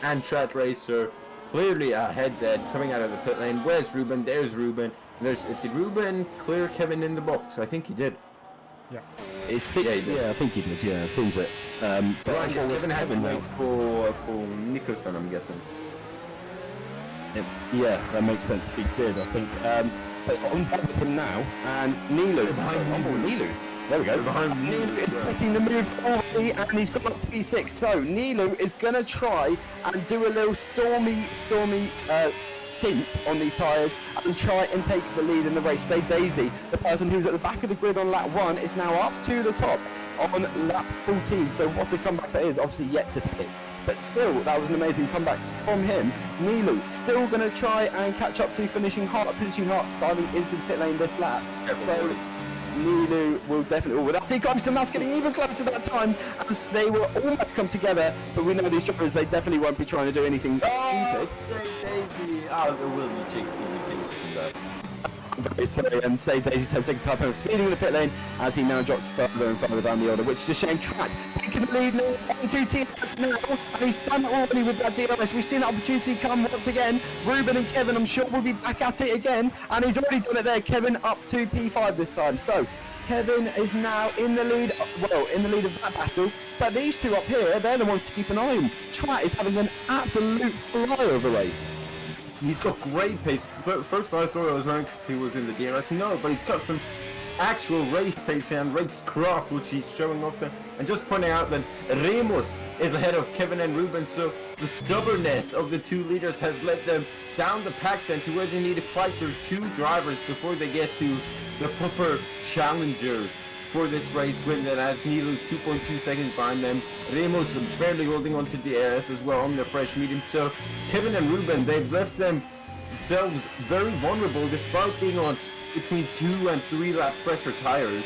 and Track Racer clearly ahead then, coming out of the pit lane. Where's Ruben? There's Ruben. Did Ruben clear Kevin in the box? I think he did. Yeah. Yeah, I think he did. Yeah, it seems it. But right, Kevin had to wait for Nicholson, I'm guessing. Yeah, that makes sense if he did, I think. But on back with him now, and Nilu. Nilu. There we go. Nilu is setting the move already, and he's got up to P6. So Nilu is going to try and do a little stormy stint on these tyres and try and take the lead in the race. Say Daisy, the person who's at the back of the grid on lap 1, is now up to the top on lap 14. So what a comeback that is, obviously yet to pit. But still, that was an amazing comeback from him. Nilu still going to try and catch up to finishing hard, diving into the pit lane this lap. So Nilu will definitely... Oh, that's close, and that's getting even closer that time as they will almost come together. But we know these drivers, they definitely won't be trying to do anything stupid. Daisy. Oh, there will be cheeky things from that. Very sorry, and say Daisy 10-second time penalty speeding in the pit lane as he now drops further and further down the order, which is a shame. Track taking the lead now onto TS now, and he's done it already with that DRS. We've seen that opportunity come once again. Ruben and Kevin, I'm sure, will be back at it again, and he's already done it there. Kevin up to P5 this time. So Kevin is now in the lead, well, in the lead of that battle, but these two up here, they're the ones to keep an eye on. Trat is having an absolute flyover race. He's got great pace. First I thought it was wrong because he was in the DRS. No, but he's got some actual race pace and racecraft, which he's showing off there. And just pointing out that Remus is ahead of Kevin and Ruben, so the stubbornness of the two leaders has led them down the pack then to where they need to fight their two drivers before they get to the proper challenger for this race win. That has Nilu 2.2 seconds behind them. Remus barely holding on to the DRS as well on the fresh medium. So Kevin and Ruben, they've left themselves very vulnerable despite being on between 2 and 3 lap fresher tires.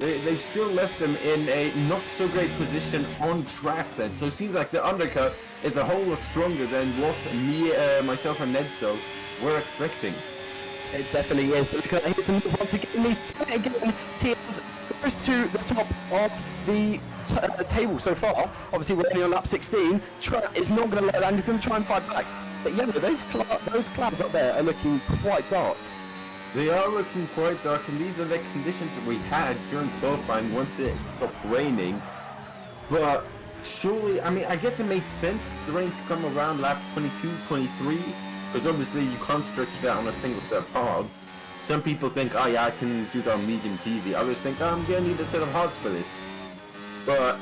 They've still left them in a not so great position on track then. So it seems like the undercut is a whole lot stronger than what myself and Nedso were expecting. It definitely is. But look at that, here's some once again. He's done it again. TS goes to the top of the table so far. Obviously, we're only on lap 16. Trent is not going to let that. He's going to try and fight back. But yeah, those clouds up there are looking quite dark. They are looking quite dark, and these are the conditions that we had during qualifying once it stopped raining. But surely, I mean, I guess it makes sense the rain to come around lap 22, 23. Because obviously you can't stretch that on a single set of hards. Some people think, oh yeah, I can do that on mediums easy. Others think, oh, I'm going to need a set of hards for this. But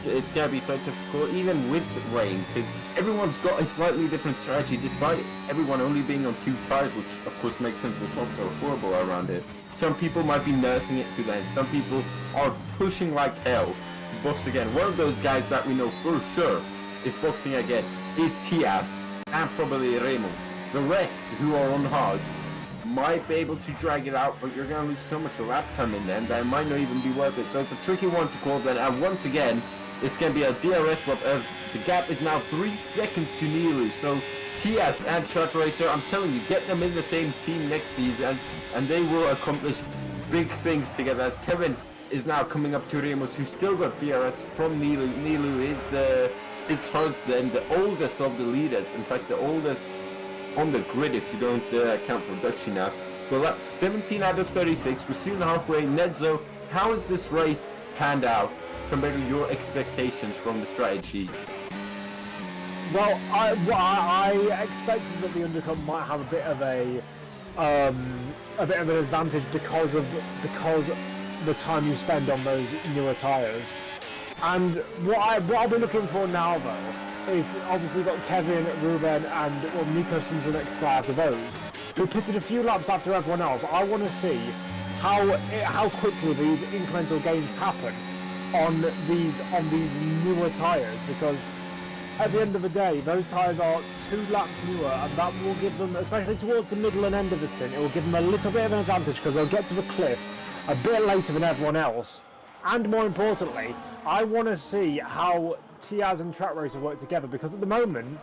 it's going to be so difficult, even with rain, because everyone's got a slightly different strategy, despite everyone only being on 2 tires, which of course makes sense. The slopes are horrible around here. Some people might be nursing it to the end. Some people are pushing like hell to box again. One of those guys that we know for sure is boxing again is Tias and probably Remo. The rest who are on hard might be able to drag it out, but you're going to lose so much lap time in them that it might not even be worth it. So it's a tricky one to call then. And once again, it's going to be a DRS swap as the gap is now 3 seconds to Nilu. So TS and Shot Racer, I'm telling you, get them in the same team next season and they will accomplish big things together. As Kevin is now coming up to Remus, who still got DRS from Nilu. Nilu is his husband, the oldest of the leaders. In fact, the oldest on the grid if you don't count production now. Well, that's 17 out of 36. We're soon halfway. Nedzo, how has this race panned out compared to your expectations from the strategy? Well, I expected that the undercut might have a bit of an advantage because the time you spend on those newer tyres. And what I'll be looking for now though is obviously got Kevin, Ruben, and Nikos in the next car to those who pitted a few laps after everyone else. I want to see how quickly these incremental gains happen on these newer tyres, because at the end of the day, those tyres are 2 laps newer, and that will give them, especially towards the middle and end of the stint, it will give them a little bit of an advantage because they'll get to the cliff a bit later than everyone else. And more importantly, I want to see how Tiaz and Track Racer work together, because at the moment,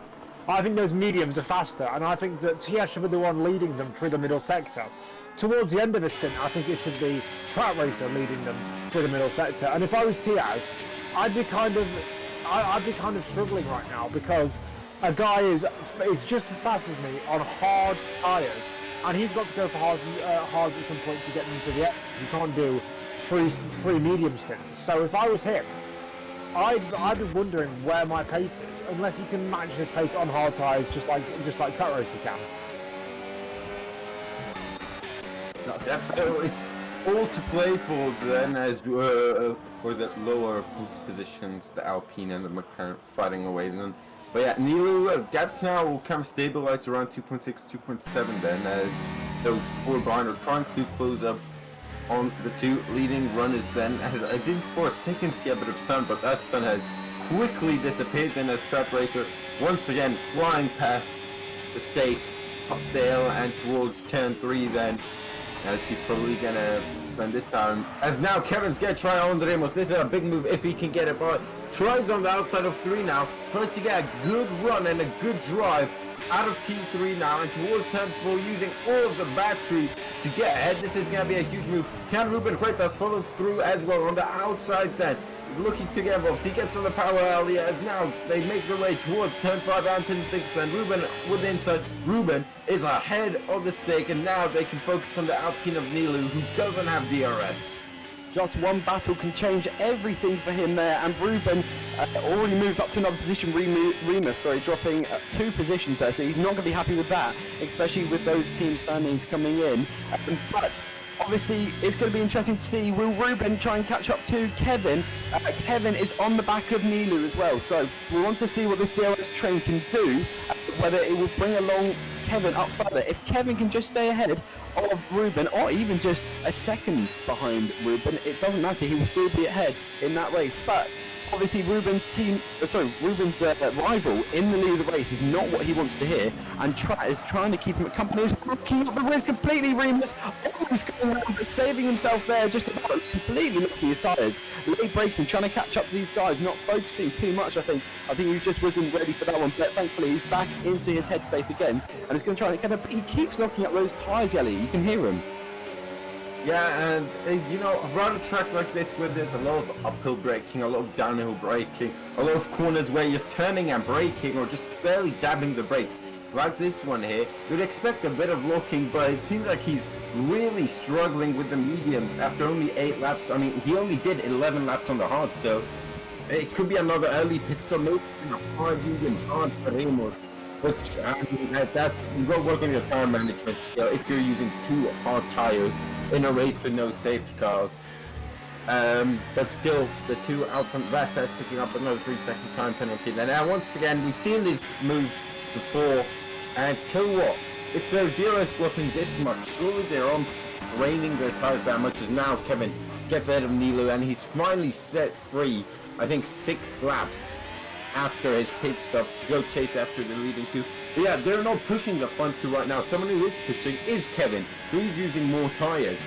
I think those mediums are faster, and I think that Tiaz should be the one leading them through the middle sector. Towards the end of the stint, I think it should be Track Racer leading them through the middle sector. And if I was Tiaz, I'd be kind of struggling right now, because a guy is just as fast as me on hard tyres, and he's got to go for hards at some point to get them to the end. You can't do three medium stints. So if I was him, I'd be wondering where my pace is, unless you can match his pace on hard tyres, just like Track Racer can. So it's all to play for then, as for the lower positions, the Alpine and the McLaren fighting away. And then But yeah, Nilu, gaps now will kind of stabilize around 2.6, 2.7 then, as those four behind are trying to close up on the two leading runners then, as I didn't for a second see a bit of sun, but that sun has quickly disappeared then as Trap Racer once again flying past the stake up the hill and towards turn 3 then, as he's probably gonna spend this time, as now Kevin's gonna try on Ramos. This is a big move if he can get it, but tries on the outside of 3 now, tries to get a good run and a good drive out of T3 now and towards turn 4 using all of the battery to get ahead. This is going to be a huge move. Can Ruben Freitas follow through as well on the outside then? Looking to get involved. He gets on the power alley as now they make their way towards turn 5 and turn 6 and Ruben with the inside. Ruben is ahead of the stake and now they can focus on the Alpine of Nilu who doesn't have DRS. Just one battle can change everything for him there, and Ruben already moves up to another position. Remus, dropping 2 positions there, so he's not going to be happy with that, especially with those team standings coming in. But obviously, it's going to be interesting to see, will Ruben try and catch up to Kevin? Kevin is on the back of Nilu as well, so we want to see what this DRS train can do, whether it will bring along Kevin up further. If Kevin can just stay ahead of Ruben, or even just a second behind Ruben, it doesn't matter, he will still be ahead in that race. But obviously Ruben's rival in the lead of the race is not what he wants to hear, and Trat is trying to keep him at company. He's looking up the risk completely. Remus almost going around, but saving himself there, just about completely looking his tyres. Late braking, trying to catch up to these guys, not focusing too much. I think he just wasn't ready for that one, but thankfully he's back into his headspace again, and he's going to try and he keeps locking up those tyres, Yelly. You can hear him. Yeah, and around a track like this where there's a lot of uphill braking, a lot of downhill braking, a lot of corners where you're turning and braking or just barely dabbing the brakes, like this one here, you'd expect a bit of locking, but it seems like he's really struggling with the mediums after only 8 laps. I mean, he only did 11 laps on the hard, so it could be another early pit stop, maybe a hard medium hard for him, or which, I mean, that you got to work on your tire management skill if you're using 2 hard tires in a race with no safety cars. But still, the 2 out front Vasta is picking up another 3-second time penalty. And now once again, we've seen this move before, and tell you what, if their DRS swapping this much, surely they're on raining their tires that much, as now Kevin gets ahead of Nilu and he's finally set free, I think 6 laps after his pit stop to go chase after the leading 2. But yeah, they're not pushing the front 2 right now. Someone who is pushing is Kevin, who's using more tires.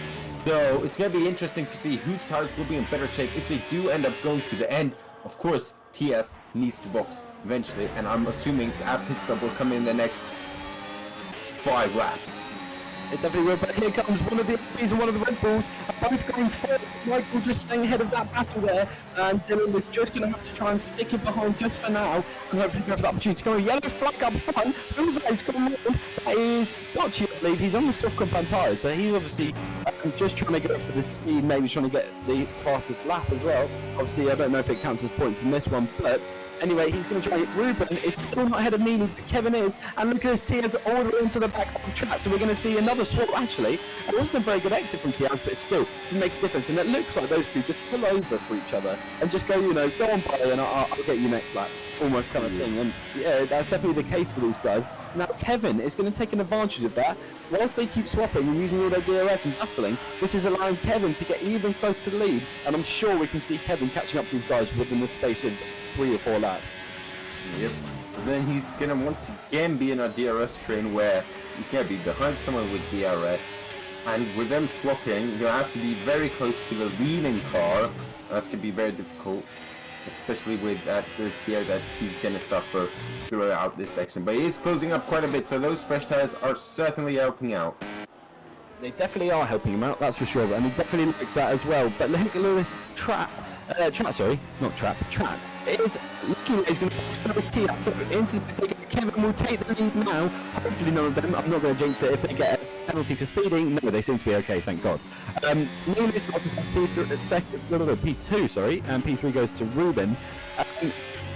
So it's going to be interesting to see whose tires will be in better shape if they do end up going to the end. Of course, TS needs to box eventually, and I'm assuming that pit stop will come in the next 5 laps. It definitely will, but here comes one of the MPs and one of the Red Bulls, both going forward. Michael just staying ahead of that battle there, and Dylan is just going to have to try and stick it behind just for now, and hopefully go for the opportunity to go. Yellow flag up front, who's that? He's gone round. That is Dutchy, I believe. He's on the soft compound tyres, so he's obviously just trying to get for the speed, maybe trying to get the fastest lap as well. Obviously, I don't know if it counts as points in this one, but anyway, he's going to try it. Ruben is still not ahead of Nini, but Kevin is. And look at his Tiaz all the way into the back of the track. So we're going to see another swap, actually. It wasn't a very good exit from Tiaz, but still, didn't make a difference. And it looks like those two just pull over for each other and just go, go on by and I'll get you next lap. Almost kind of thing. And yeah, that's definitely the case for these guys. Now, Kevin is going to take an advantage of that. Whilst they keep swapping and using all their DRS and battling, this is allowing Kevin to get even close to the lead. And I'm sure we can see Kevin catching up to these guys within the space of 3 or 4 laps. Yep. So then he's gonna once again be in a DRS train where he's gonna be behind someone with DRS, and with them swapping, you have to be very close to the leading car. That's gonna be very difficult, especially with that third tier that he's gonna suffer throughout this section. But he is closing up quite a bit, so those fresh tires are certainly helping out. They definitely are helping him out, that's for sure, and he definitely likes that as well. But look at this Trat. It is looking like he's going to box so is Tia. So into the pit, Kevin will take the lead now. Hopefully none of them, I'm not going to jinx it if they get a penalty for speeding. No, they seem to be okay, thank God. Nunes lost himself to P2, sorry, and P3 goes to Ruben.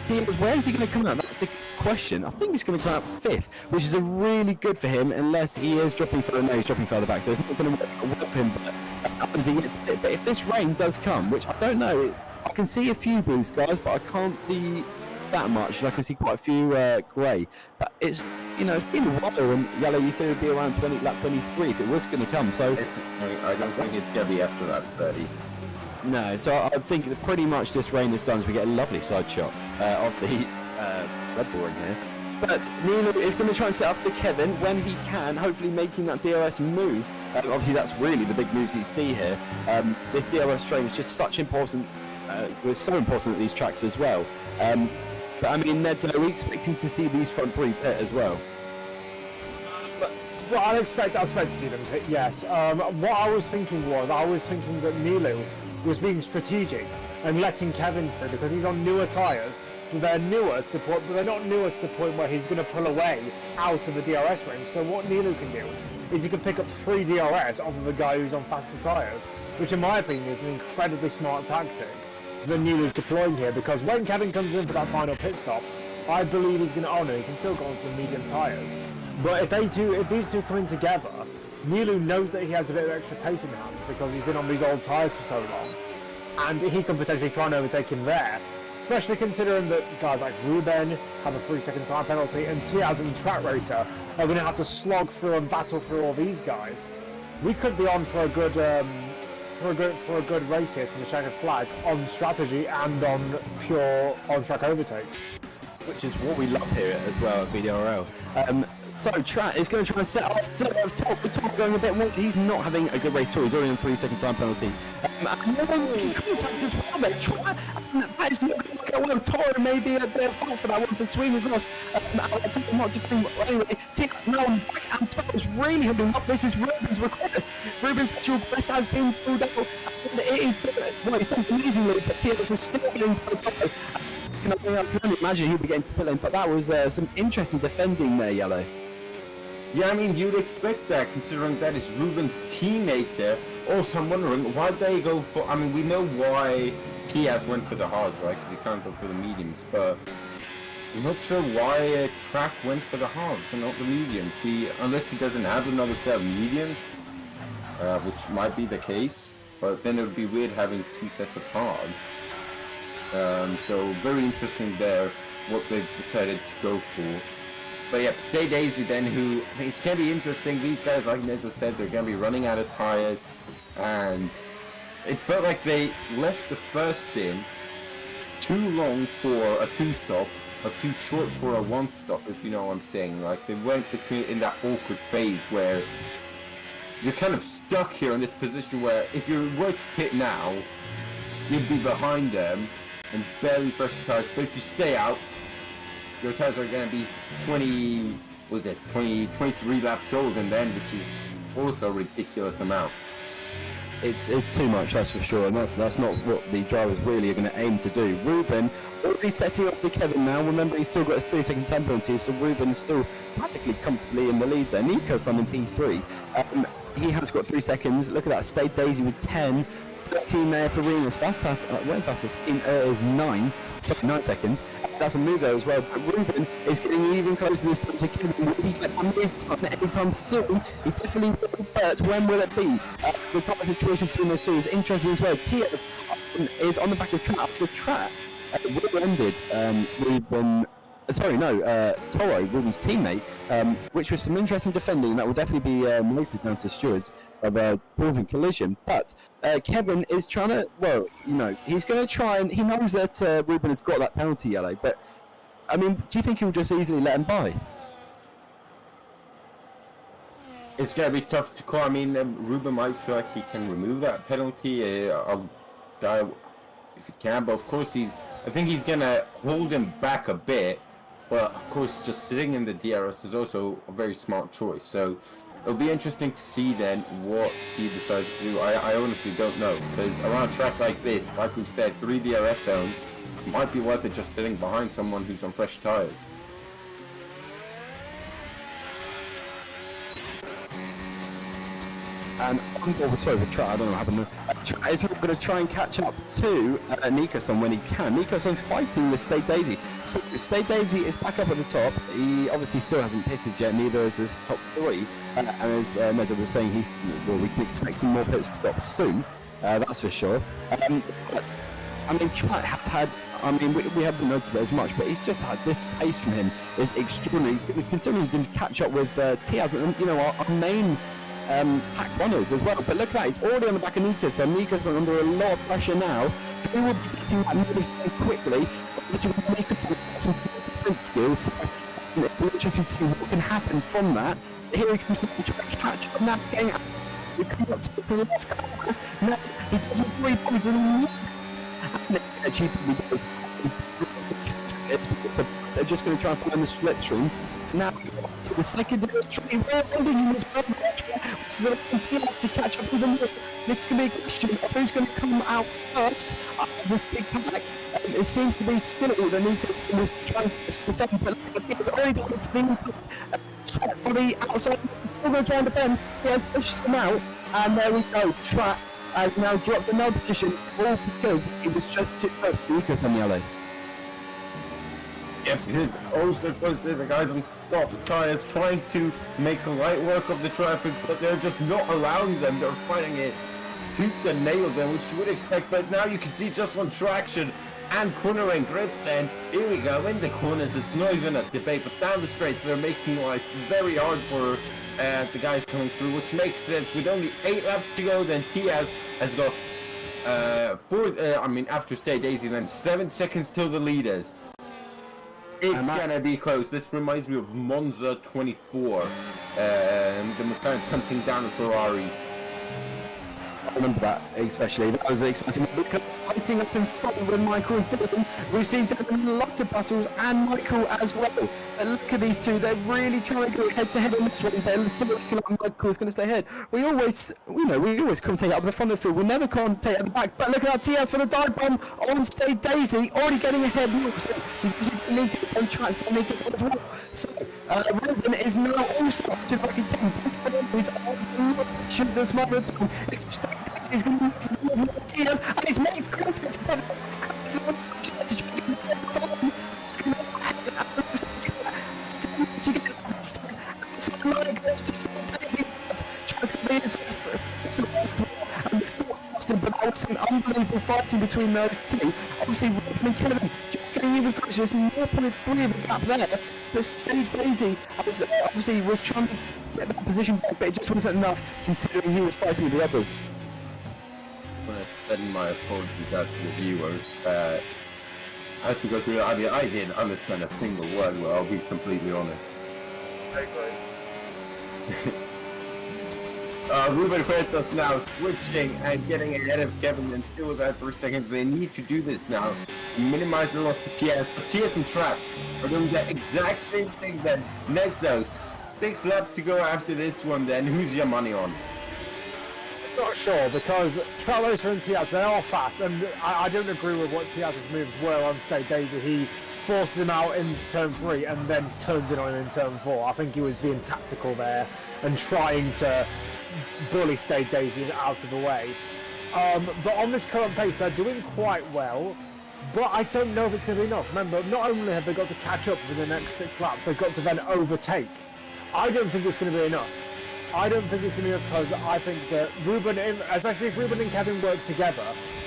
Where is he going to come out? That's the question. I think he's going to come out 5th, which is a really good for him, unless he is dropping further. No, he's dropping further back, so it's not going to work for him. But if this rain does come, which I don't know, I can see a few blue skies, but I can't see that much, and I can see quite a few grey. But it's, it's been a while, and Yellow, you said it would be around lap 23 if it was going to come. So I don't think it's going to be after that 30. no, so I think that pretty much this rain has done is we get a lovely side shot of the Red Bull ring here. But Nilo is going to try and set up to Kevin when he can, hopefully making that DRS move. Obviously, that's really the big news you see here. This DRS train is just such important, was so important at these tracks as well. But I mean, Ned, are we expecting to see these front three pit as well? Well, I expect to see them pit, yes. What I was thinking that Nilo was being strategic and letting Kevin through because he's on newer tyres. So they're newer to the point, but they're not newer to the point where he's going to pull away out of the DRS ring. So what Nilo can do is he can pick up 3 DRS off of a guy who's on faster tyres, which in my opinion is an incredibly smart tactic that Nilo's deploying here, because when Kevin comes in for that final pit stop, I believe he's going to he can still go onto the medium tyres. But if these two come in together, Nilo knows that he has a bit of extra pace in hand because he's been on these old tyres for so long, and he can potentially try and overtake him there. Especially considering that guys like Ruben have a 3-second time penalty, and Tiaz and Track Racer are going to have to slog through and battle through all these guys. We could be on for a good race here to the checkered flag on strategy and on pure on-track overtakes, which is what we love here as well at VDRL. So Trat is going to try and set off to top going a bit more. He's not having a good race too. He's already on 3-second time penalty. And no one can contact as well there. Trat, that is not going to go well. Toro may be a bit of fault for that one for swinging across. I'm not defending, anyway, Tix now on back, and Toro's really holding up. This is Ruben's request. Ruben's special request has been pulled out. And it is done, well, it's done amazingly, but Tix is still getting to Toro. I can only imagine he'll be getting to the pit lane, but that was some interesting defending there, Yellow. Yeah, I mean, you'd expect that, considering that is Ruben's teammate there. Also, I'm wondering, why they go for... I mean, we know why Tiaz went for the hards, right? Because he can't go for the mediums, but... I'm not sure why Track went for the hards and not the mediums. Unless he doesn't have another set of mediums, which might be the case. But then it would be weird having 2 sets of hards. So, very interesting there, what they decided to go for. But yeah, Stay Daisy then, who, it's going to be interesting. These guys, like Nezza said, they're going to be running out of tyres, and it felt like they left the first in too long for a 2-stop, or too short for a 1-stop, if you know what I'm saying. Like, they went in that awkward phase where you're kind of stuck here in this position where if you were to pit now, you'd be behind them and barely fresh tyres, but if you stay out, your tyres are going to be 23 laps old, and then, which is also a ridiculous amount. It's too much, that's for sure, and that's not what the drivers really are going to aim to do. Ruben already setting off to Kevin now. Remember, he's still got his 3-second time penalty, so Ruben is still practically comfortably in the lead there. Nico's on in P3. He has got 3 seconds. Look at that, State Daisy with 10. 13 there for Remus. Fastest is 9 seconds. That's a move there as well. But Ruben is getting even closer this time to Kevin. Will he get that move done anytime soon? He definitely will, but when will it be? The type of situation between those two is interesting as well. Tiaz is on the back of Trap after Trap. Rear-ended Ruben. Toro, Ruben's teammate, which was some interesting defending. That will definitely be noted down to the stewards of causing collision. But Kevin is trying to, he's going to try and he knows that Ruben has got that penalty, Yellow. But I mean, do you think he'll just easily let him by? It's going to be tough to call. I mean, Ruben might feel like he can remove that penalty. If he can, but of course I think he's going to hold him back a bit. But of course, just sitting in the DRS is also a very smart choice. So it'll be interesting to see then what he decides to do. I honestly don't know, because around a track like this, like we've said, 3 DRS zones, it might be worth it just sitting behind someone who's on fresh tyres. And sorry for Trot, I don't know what happened there. Trot is not going to try and catch up to Nikoson when he can. Nikoson fighting with State Daisy. So State Daisy is back up at the top. He obviously still hasn't pitted yet, neither is his top 3. And as Mezzo was saying, we can expect some more pit stops soon. That's for sure. But I mean, Trot has had I mean, we haven't noticed it as much, but he's just had this pace from him is extraordinary. Considering he can catch up with Tiaz and, you know, our main pack runners as well. But look at that, he's already on the back of Nika, so Nika's under a lot of pressure now. Who will be getting that move done quickly? Obviously, Nika's got some different skills, so it'll be interesting to see what can happen from that. Here he comes to try to catch up now, getting out. We come up to the last corner. No, he doesn't really probably doesn't need it. And actually probably does. They're just going to try and find the split stream. Now to the secondary stream, where ending was well, which is a chance to catch up even more. This is going to be a question of who's going to come out first of this big comeback. It seems to be still the Nikas was trying to defend, but look at it's already done things for the outside. We're going to try and defend. He has pushed them out, and there we go. Trap has now dropped another position, all because it was just too close for Nikas on yellow. Yep, also close to the guys on soft tires trying to make light work of the traffic, but they're just not allowing them. They're fighting it tooth and nail then, which you would expect, but now you can see just on traction and corner and grip then. Here we go, in the corners, it's not even a debate, but down the straights they're making life very hard for the guys coming through, which makes sense. With only 8 laps to go, then Tiaz has got after Stay Daisy, then 7 seconds till the leaders. It's gonna be close. This reminds me of Monza 24. The McLaren's hunting down the Ferraris. I remember that, especially. That was exciting because fighting up in front with Michael and Dylan. We've seen Dylan in a lot of battles and Michael as well. But look at these two, they're really trying to go head to head on this one. They're still looking like Michael's going to stay ahead. We always commentate up the front of the field. We never commentate at the back. But look at that, Tiaz for the dive bomb on Stay Daisy, already getting ahead. So he's using Nikas and tries to Nikas as well. So Ruben is now also up to back again. Both families are shoot this moment of time. He's going to move from Tiaz and he's made contact with but also an unbelievable fighting between those two. Obviously, Ruben and Kevin just getting even closer. There's 0.3 of a gap there. But Stay Daisy obviously was trying to get that position back, but it just wasn't enough considering he was fighting with the others. I want to send my apologies out to the viewers. I have to go through it. I mean, I didn't understand a single word, well, I'll be completely honest. Ruben Huertas now switching and getting ahead of Kevin and still with that for seconds. They need to do this now. Minimize the loss to TS, but TS and Trap are doing the exact same thing then. Nexo, 6 laps to go after this one then. Who's your money on? Not sure, because Trap Racer and Tiaz, they are fast, and I don't agree with what Tiaz's moves were on Stay Daisy. He forces him out into turn 3 and then turns it on in turn 4. I think he was being tactical there and trying to bully Stay Daisy out of the way. But on this current pace, they're doing quite well, but I don't know if it's going to be enough. Remember, not only have they got to catch up for the next 6 laps, they've got to then overtake. I don't think it's going to be enough. I don't think it's going to be enough because I think that Ruben, especially if Ruben and Kevin work together,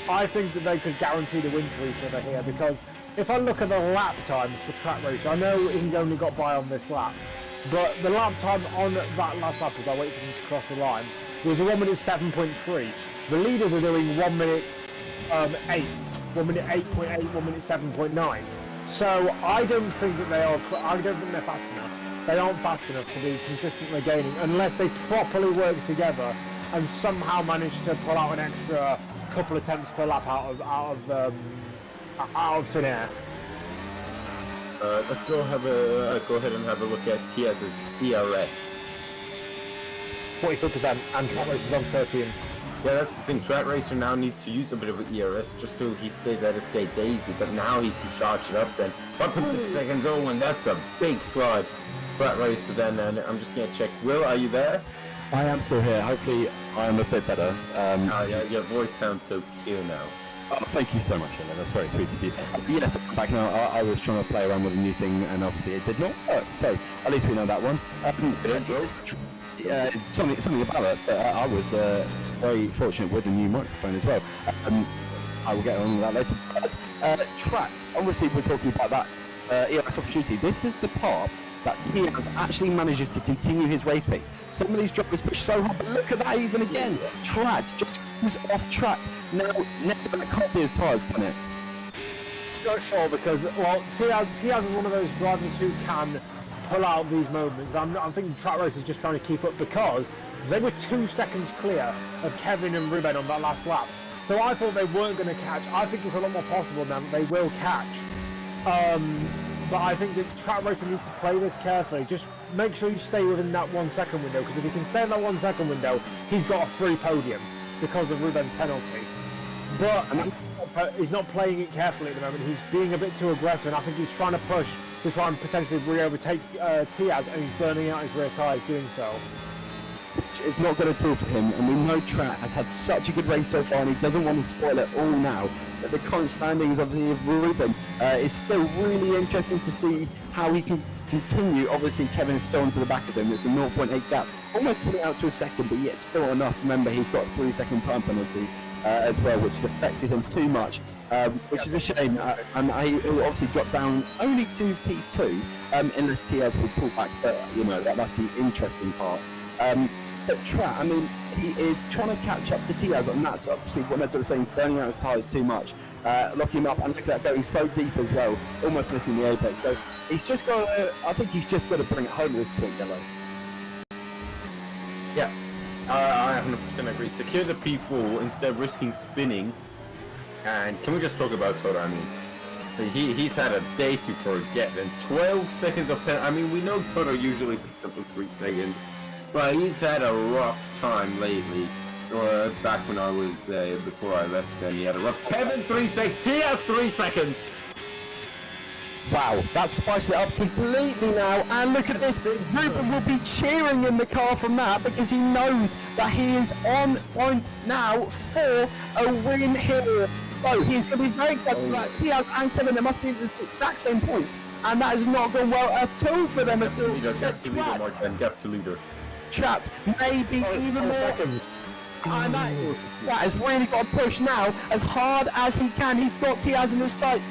I think that they could guarantee the win for each other here, because if I look at the lap times for Trap Racer, I know he's only got by on this lap, but the lap time on that last lap as I wait for him to cross the line was a 1 minute 7.3. The leaders are doing 1 minute 8, 1 minute 8.8, 1 minute 7.9. So I don't think that they are. I don't think they're fast enough. They aren't fast enough to be consistently gaining unless they properly work together and somehow manage to pull out an extra couple attempts per lap out of thin air. Let's go ahead and have a look at TS's ERS. 44% and Trap Racer's on 13. Yeah, that's the thing. Trap Racer now needs to use a bit of an ERS just so he stays at a Stay Daisy, but now he can charge it up then. 1.6 seconds, oh, and that's a big slide. Trap Racer then, and I'm just going to check. Will, are you there? I am still here. Hopefully I am a bit better. Yeah, your voice sounds so cute now. Oh, thank you so much, Ella. That's very sweet of you. Yes, I'm back now. I was trying to play around with a new thing, and obviously it did not work. So at least we know that one. Something about it. But I was very fortunate with a new microphone as well. I will get on that later. But Trat, obviously we're talking about that EOS opportunity. This is the part that Tiaz actually manages to continue his race pace. Some of these drivers push so hard, but look at that even again. Trat just goes off track. Now, next to that can't be his tyres, can it? Not sure, because, well, Tiaz is one of those drivers who can pull out these moments. I'm thinking Track Race is just trying to keep up, because they were 2 seconds clear of Kevin and Ruben on that last lap. So I thought they weren't going to catch. I think it's a lot more possible now that they will catch. But I think that Track Racing needs to play this carefully. Just make sure you stay within that 1 second window, because if he can stay in that 1 second window, he's got a free podium because of Ruben's penalty. But I mean, he's not playing it carefully at the moment. He's being a bit too aggressive, and I think he's trying to push to try and potentially re-overtake Tiaz, and he's burning out his rear tyres doing so. Which is not good at all for him, and we know Trat has had such a good race so far, and he doesn't want to spoil it all now. But the current standings, obviously, of Ruben is still really interesting to see how he can continue. Obviously, Kevin is still onto the back of him. It's a 0.8 gap, almost putting it out to a second, but yet still enough. Remember, he's got a 3-second time penalty as well, which has affected him too much, which is a shame. And he will obviously drop down only to P2, unless Tiaz will pull back. But you know, that's the interesting part. But Trat, I mean, he is trying to catch up to Tiaz, and that's obviously what Neto was saying, he's burning out his tyres too much. Locking him up, and look at that going so deep as well, almost missing the apex. So he's just got to, I think he's just got to bring it home at this point, Yellow. Yeah, I 100% agree. Secure the P4 instead of risking spinning. And can we just talk about Toto? I mean, he's had a day to forget, and 12 seconds of penalty. I mean, we know Toto usually picks up the 3 seconds. But he's had a rough time lately. Or back when I was there, before I left, then he had a rough. Kevin, 3 seconds. He has 3 seconds. Wow, that's spiced it up completely now. And look at this. Ruben will be cheering in the car from that, because he knows that he is on point now for a win here. So he's going to be very excited for that. Tiaz and Kevin, they must be at the exact same point. And that has not gone well at all for them at all. Gap to leader, Mark, gap to leader. Trapped, maybe even more. Seconds. And that has really got to push now as hard as he can. He's got Tiaz in his sights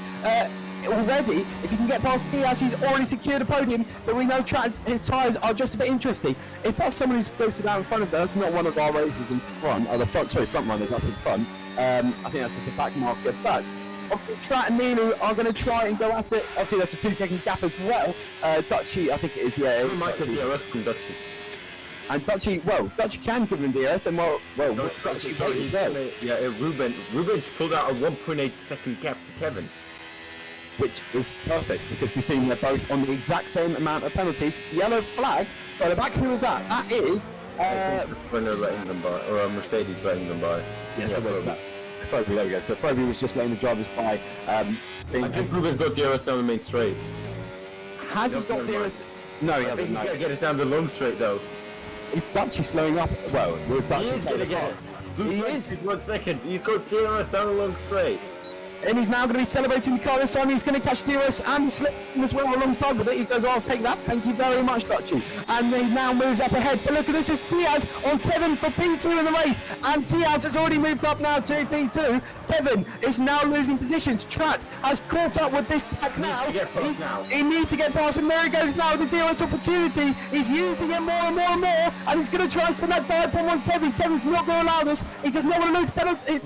already. If he can get past Tiaz, he's already secured a podium. But we know his tyres are just a bit interesting. Is that someone who's posted out in front of us? That's not one of our racers in front, or the front runners up in front. I think that's just a back marker. But obviously, Trat and Nilu are going to try and go at it. Obviously, that's a 2-second gap as well. Dutchy, I think it is, yeah. It's Dutchy. And Dutchy, Dutchy can give him DRS, and Dutchy as well. Yeah, Ruben's pulled out a 1.8 second gap to Kevin. Which is perfect, because we've seen they're both on the exact same amount of penalties. Yellow flag, further back, who is that? That is... Renault letting them by, or Mercedes letting them by. Yes, yeah, so that. Froby, there we go. So Froby was just letting the drivers by. I think Ruben's got DRS down the main straight. Has he got DRS? No, he hasn't. He's got to get it down the long straight, though. Is Dutchy slowing up? Well, we're Dutchy. He is going to get it. He is. 1 second. He's got DRS down the long straight. And he's now going to be celebrating the car this time. He's going to catch DRS and slip as well alongside with it. He goes, oh, I'll take that. Thank you very much, Dutchy. And he now moves up ahead. But look at this. It's Tiaz on Kevin for P2 in the race. And Tiaz has already moved up now to P2. Kevin is now losing positions. Trat has caught up with this pack now. He needs to get past him. There he goes now. The DRS opportunity. He's using it more and more and more. And he's going to try and send that dive bomb on Kevin. Kevin's not going to allow this. He does not want to lose penalty.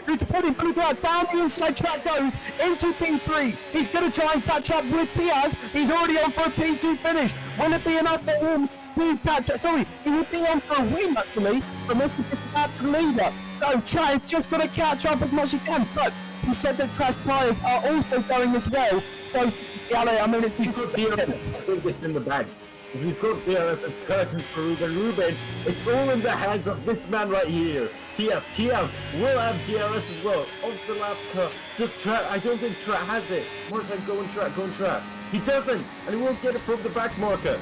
Lose a podium. But look at that. Down the inside track goes into P3. He's going to try and catch up with Tiaz. He's already on for a P2 finish. Will it be enough for him to catch up? Sorry, he will be on for a win actually, but missing this out to the leader. So Trat's just got to catch up as much as he can. But he said that Trat's tyres are also going as well. So I mean, it's in the bag. If you've got DRS and curtain for Ruben, it's all in the hands of this man right here. Tiaz will have DRS as well. Off the lap car. Just Trat. I don't think Trat has it. More time, go on Trat. He doesn't, and he won't get it from the back marker.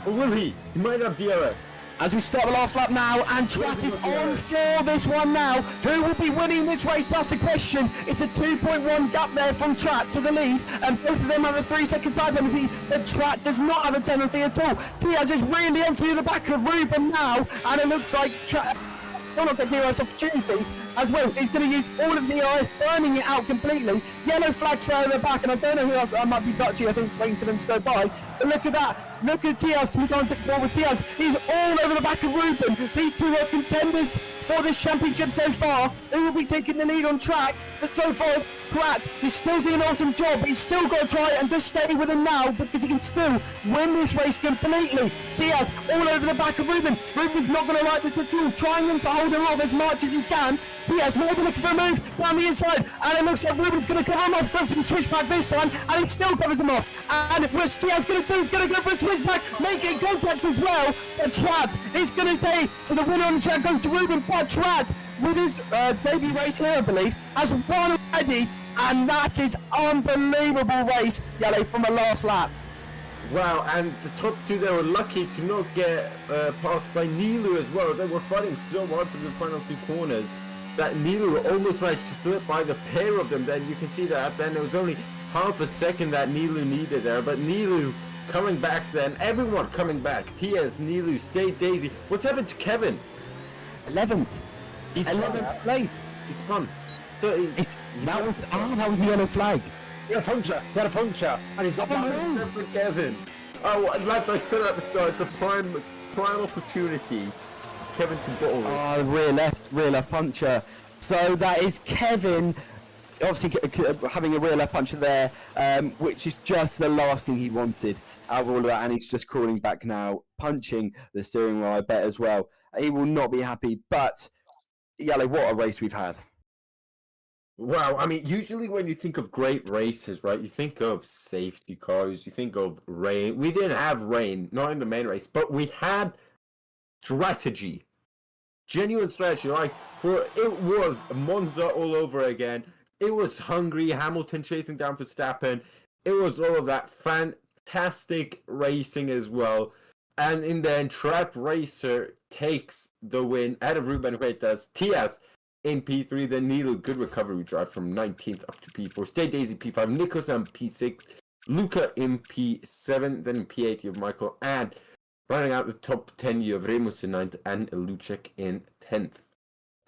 Or will he? He might have DRS. As we start the last lap now, and Trat is on for this one now. Who will be winning this race? That's the question. It's a 2.1 gap there from Trat to the lead, and both of them have a 3-second time penalty, but Trat does not have a penalty at all. Tiaz is really onto the back of Ruben now, and it looks like Trat still not get DRS opportunity as well. So he's going to use all of his ERS, burning it out completely. Yellow flags out of the back, and I don't know who else. I might be Dutchy, I think, waiting for them to go by. But look at that. Look at Tiaz. Can we go and take the ball with Tiaz? He's all over the back of Ruben. These two are contenders for this championship so far. They will be taking the lead on track, but so far Pratt is still doing an awesome job. He's still got to try and just stay with him now because he can still win this race completely. Diaz all over the back of Ruben. Ruben's not going to like this at all, trying to hold him off as much as he can. Diaz more than looking for a move down the inside, and it looks like Ruben's going to cover him off, go for the switchback this time, and it still covers him off. And what's Diaz going to do? He's going to go for a switchback, making contact as well. But Tratt is going to stay, so the winner on the track goes to Ruben. But Tratt, with his debut race here, I believe, has won already, and that is unbelievable race, Yellow, from the last lap. Wow, and the top two, they were lucky to not get passed by Nilu as well. They were fighting so hard for the final two corners that Nilu almost managed to slip by the pair of them. Then you can see that then it was only half a second that Nilu needed there, but Nilu coming back then, everyone coming back. Tiaz, Nilu, State Daisy. What's happened to Kevin? 11th. He's 11th place. He's spun. So that was the yellow flag. He had a puncture, and he's got back. For Kevin. Oh, lads, I said at the start, it's a prime opportunity. Kevin to bottle this. Oh, rear left puncher. So that is Kevin, obviously having a rear left puncher there, which is just the last thing he wanted out of all of that, and he's just crawling back now, punching the steering wheel, I bet, as well. He will not be happy, but Yellow, what a race we've had. Wow, I mean, usually when you think of great races, right, you think of safety cars, you think of rain. We didn't have rain, not in the main race, but we had strategy. Genuine strategy. Like, it was Monza all over again. It was Hungary, Hamilton chasing down Verstappen. It was all of that fantastic racing as well. And in the end, Trap Racer takes the win out of Ruben Huertas. Tiaz in P3, then Nilu, good recovery drive from 19th up to P4. State Daisy P5, Nikos in P6, Luca in P7, then in P8 you have Michael, and running out the top 10 you have Remus in 9th and Lucek in 10th.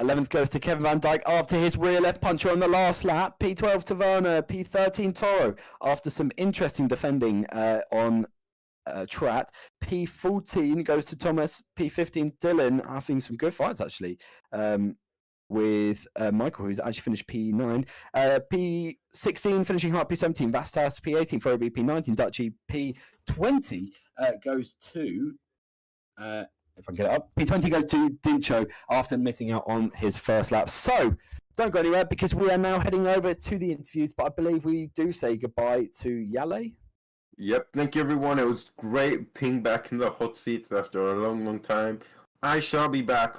11th goes to Kevin Van Dijk after his rear left puncher on the last lap. P12 to Werner, P13 Toro after some interesting defending on Tratt. P14 goes to Thomas, P15 Dylan, having some good fights actually. With Michael, who's actually finished P9. P16 finishing hard, P17 Vastas, P18 Froby, P19 Dutchy, P20 goes to, if I can get it up, P20 goes to Dincho after missing out on his first lap. So, don't go anywhere because we are now heading over to the interviews, but I believe we do say goodbye to Yale. Yep, thank you everyone. It was great being back in the hot seats after a long time. I shall be back.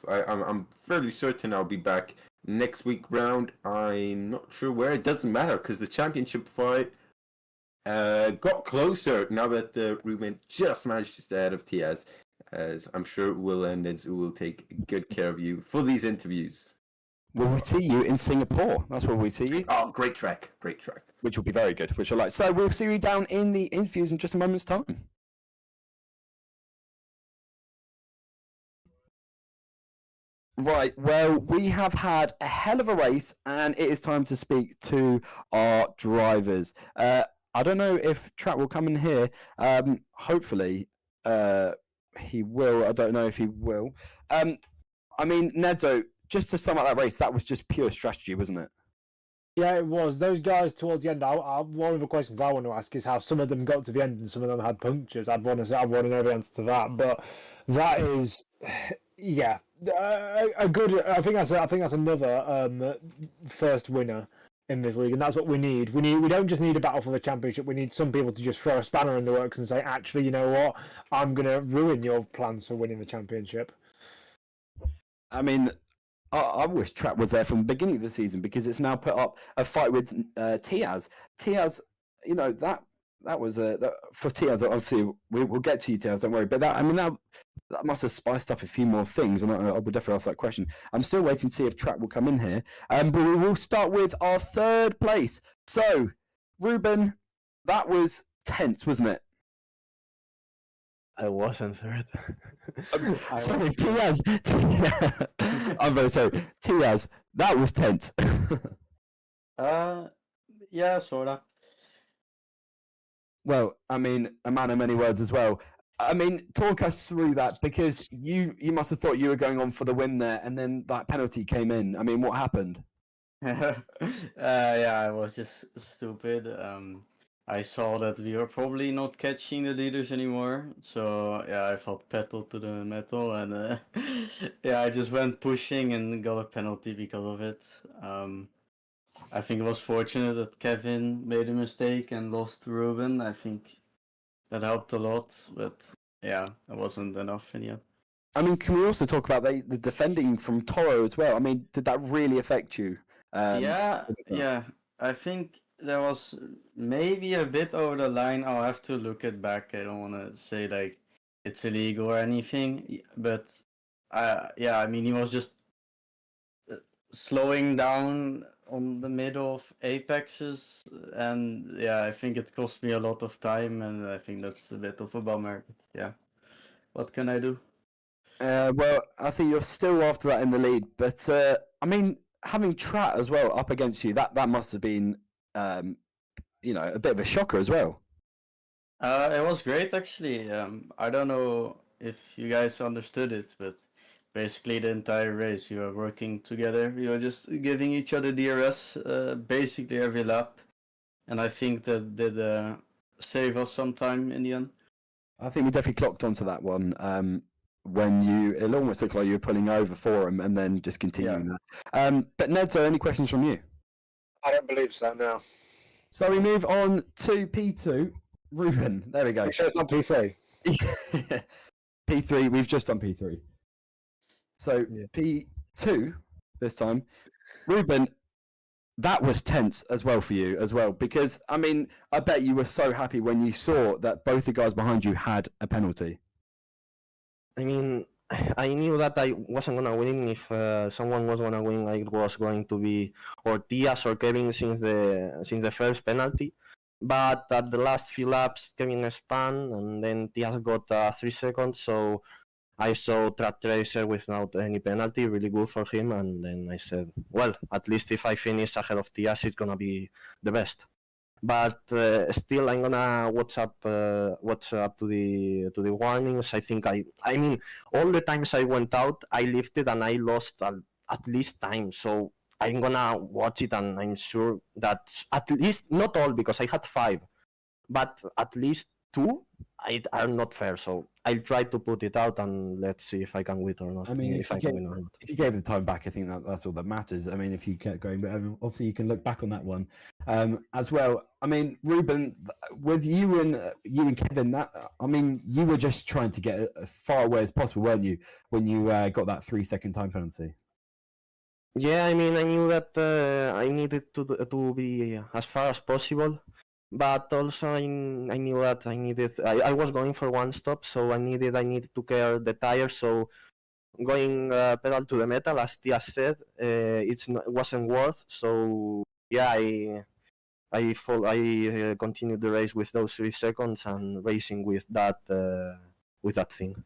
I'm fairly certain I'll be back next week round. I'm not sure where. It doesn't matter because the championship fight got closer now that Ruben just managed to stay ahead of Tiaz. As I'm sure it will end, as it will take good care of you for these interviews. Will we see you in Singapore? That's where we see you. Oh, great track. Which will be very good, which I like. So we'll see you down in the interviews in just a moment's time. Right, well, we have had a hell of a race, and it is time to speak to our drivers. I don't know if Tratt will come in here. Hopefully, he will. I don't know if he will. I mean, Nedzo, just to sum up that race, that was just pure strategy, wasn't it? Yeah, it was. Those guys towards the end, one of the questions I want to ask is how some of them got to the end and some of them had punctures. I want to know the answer to that, but that is... Yeah, a good. I think that's another first winner in this league, and that's what we need. We don't just need a battle for the championship. We need some people to just throw a spanner in the works and say, actually, you know what? I'm gonna ruin your plans for winning the championship. I mean, I wish Tratt was there from the beginning of the season because it's now put up a fight with Tiaz. Tiaz, you know that was for Tiaz. Obviously, we'll get to you, Tiaz. Don't worry. But that must have spiced up a few more things, and I would definitely ask that question. I'm still waiting to see if Tratt will come in here. But we will start with our third place. So, Ruben, that was tense, wasn't it? I wasn't third. Sorry, Tiaz. I'm very sorry. Tiaz, that was tense. Yeah, sorta. Well, I mean, a man of many words as well. I mean, talk us through that, because you must have thought you were going on for the win there, and then that penalty came in. I mean, what happened? Yeah, I was just stupid. I saw that we were probably not catching the leaders anymore, so yeah, I felt pedal to the metal, and yeah, I just went pushing and got a penalty because of it. I think it was fortunate that Kevin made a mistake and lost to Ruben. I think that helped a lot, but yeah, it wasn't enough in the end. I mean, can we also talk about the defending from Toro as well? I mean, did that really affect you? Yeah. I think there was maybe a bit over the line. I'll have to look it back. I don't want to say like it's illegal or anything, but yeah, I mean he was just slowing down on the middle of apexes, and yeah, I think it cost me a lot of time, and I think that's a bit of a bummer. But yeah, what can I do? Well, I think you're still after that in the lead, but I mean, having Trat as well up against you, that must have been, you know, a bit of a shocker as well. It was great actually. I don't know if you guys understood it, but basically the entire race we were working together. We were just giving each other DRS basically every lap, and I think that did save us some time in the end. I think we definitely clocked onto that one. When it almost looked like you were pulling over for him and then just continuing that. But Nedzo, any questions from you? I don't believe so, no. So we move on to P2. Ruben, there we go. Make sure it's not P3. P3, we've just done P3. So Yeah. P2 this time. Ruben, that was tense as well for you as well, because I mean, I bet you were so happy when you saw that both the guys behind you had a penalty. I mean, I knew that I wasn't gonna win. If someone was gonna win, it was going to be or Tias or Kevin since the first penalty. But at the last few laps, Kevin spun, and then Tias got 3 seconds. So I saw Track Tracer without any penalty, really good for him. And then I said, well, at least if I finish ahead of Tias, it's gonna be the best. But still, I'm gonna watch up to the warnings. I think I mean, all the times I went out, I lifted and I lost at least time. So I'm gonna watch it, and I'm sure that at least not all, because I had 5, but at least 2 are not fair. So I'll try to put it out, and let's see if I can win or not. I mean, if I can win or not. If you gave the time back, I think that's all that matters. I mean, if you kept going, but obviously you can look back on that one as well. I mean, Ruben, with you and Kevin, I mean, you were just trying to get as far away as possible, weren't you, when you got that 3-second time penalty? Yeah, I mean, I knew that I needed to be as far as possible, but also I knew that I was going for one stop, so I needed to care the tires. So going pedal to the metal, as Tia said, it wasn't worth. So yeah, I continued the race with those 3 seconds and racing with that thing.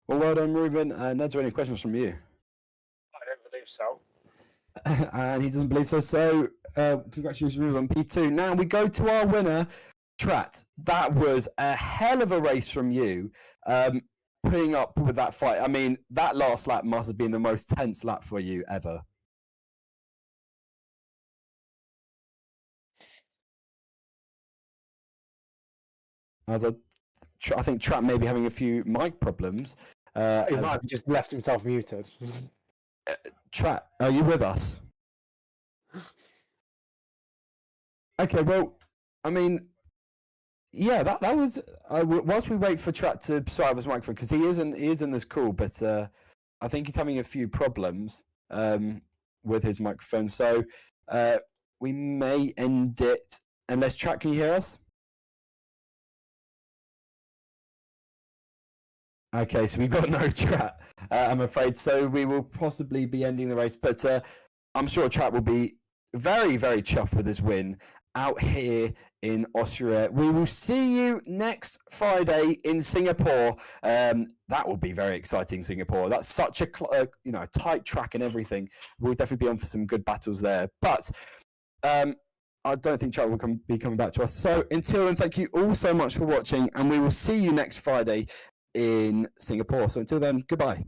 Well done, Ruben. Ned's any questions from you? I don't believe so. And he doesn't believe so. So, congratulations on P2. Now we go to our winner, Trat. That was a hell of a race from you, putting up with that fight. I mean, that last lap must have been the most tense lap for you ever. I think Trat may be having a few mic problems. He might have just left himself muted. Trat, are you with us? Okay, well, I mean, yeah, that was. Whilst we wait for Trat to sort out his microphone, because he is in this call, but I think he's having a few problems with his microphone. So we may end it unless Trat, can you hear us? Okay, so we've got no Trat, I'm afraid. So we will possibly be ending the race, but I'm sure Trat will be very, very chuffed with his win. out here in Austria. We will see you next Friday in Singapore. That will be very exciting, Singapore. That's such a tight track and everything. We'll definitely be on for some good battles there. But I don't think Chuck will be coming back to us. So until then, thank you all so much for watching, and we will see you next Friday in Singapore. So until then, goodbye.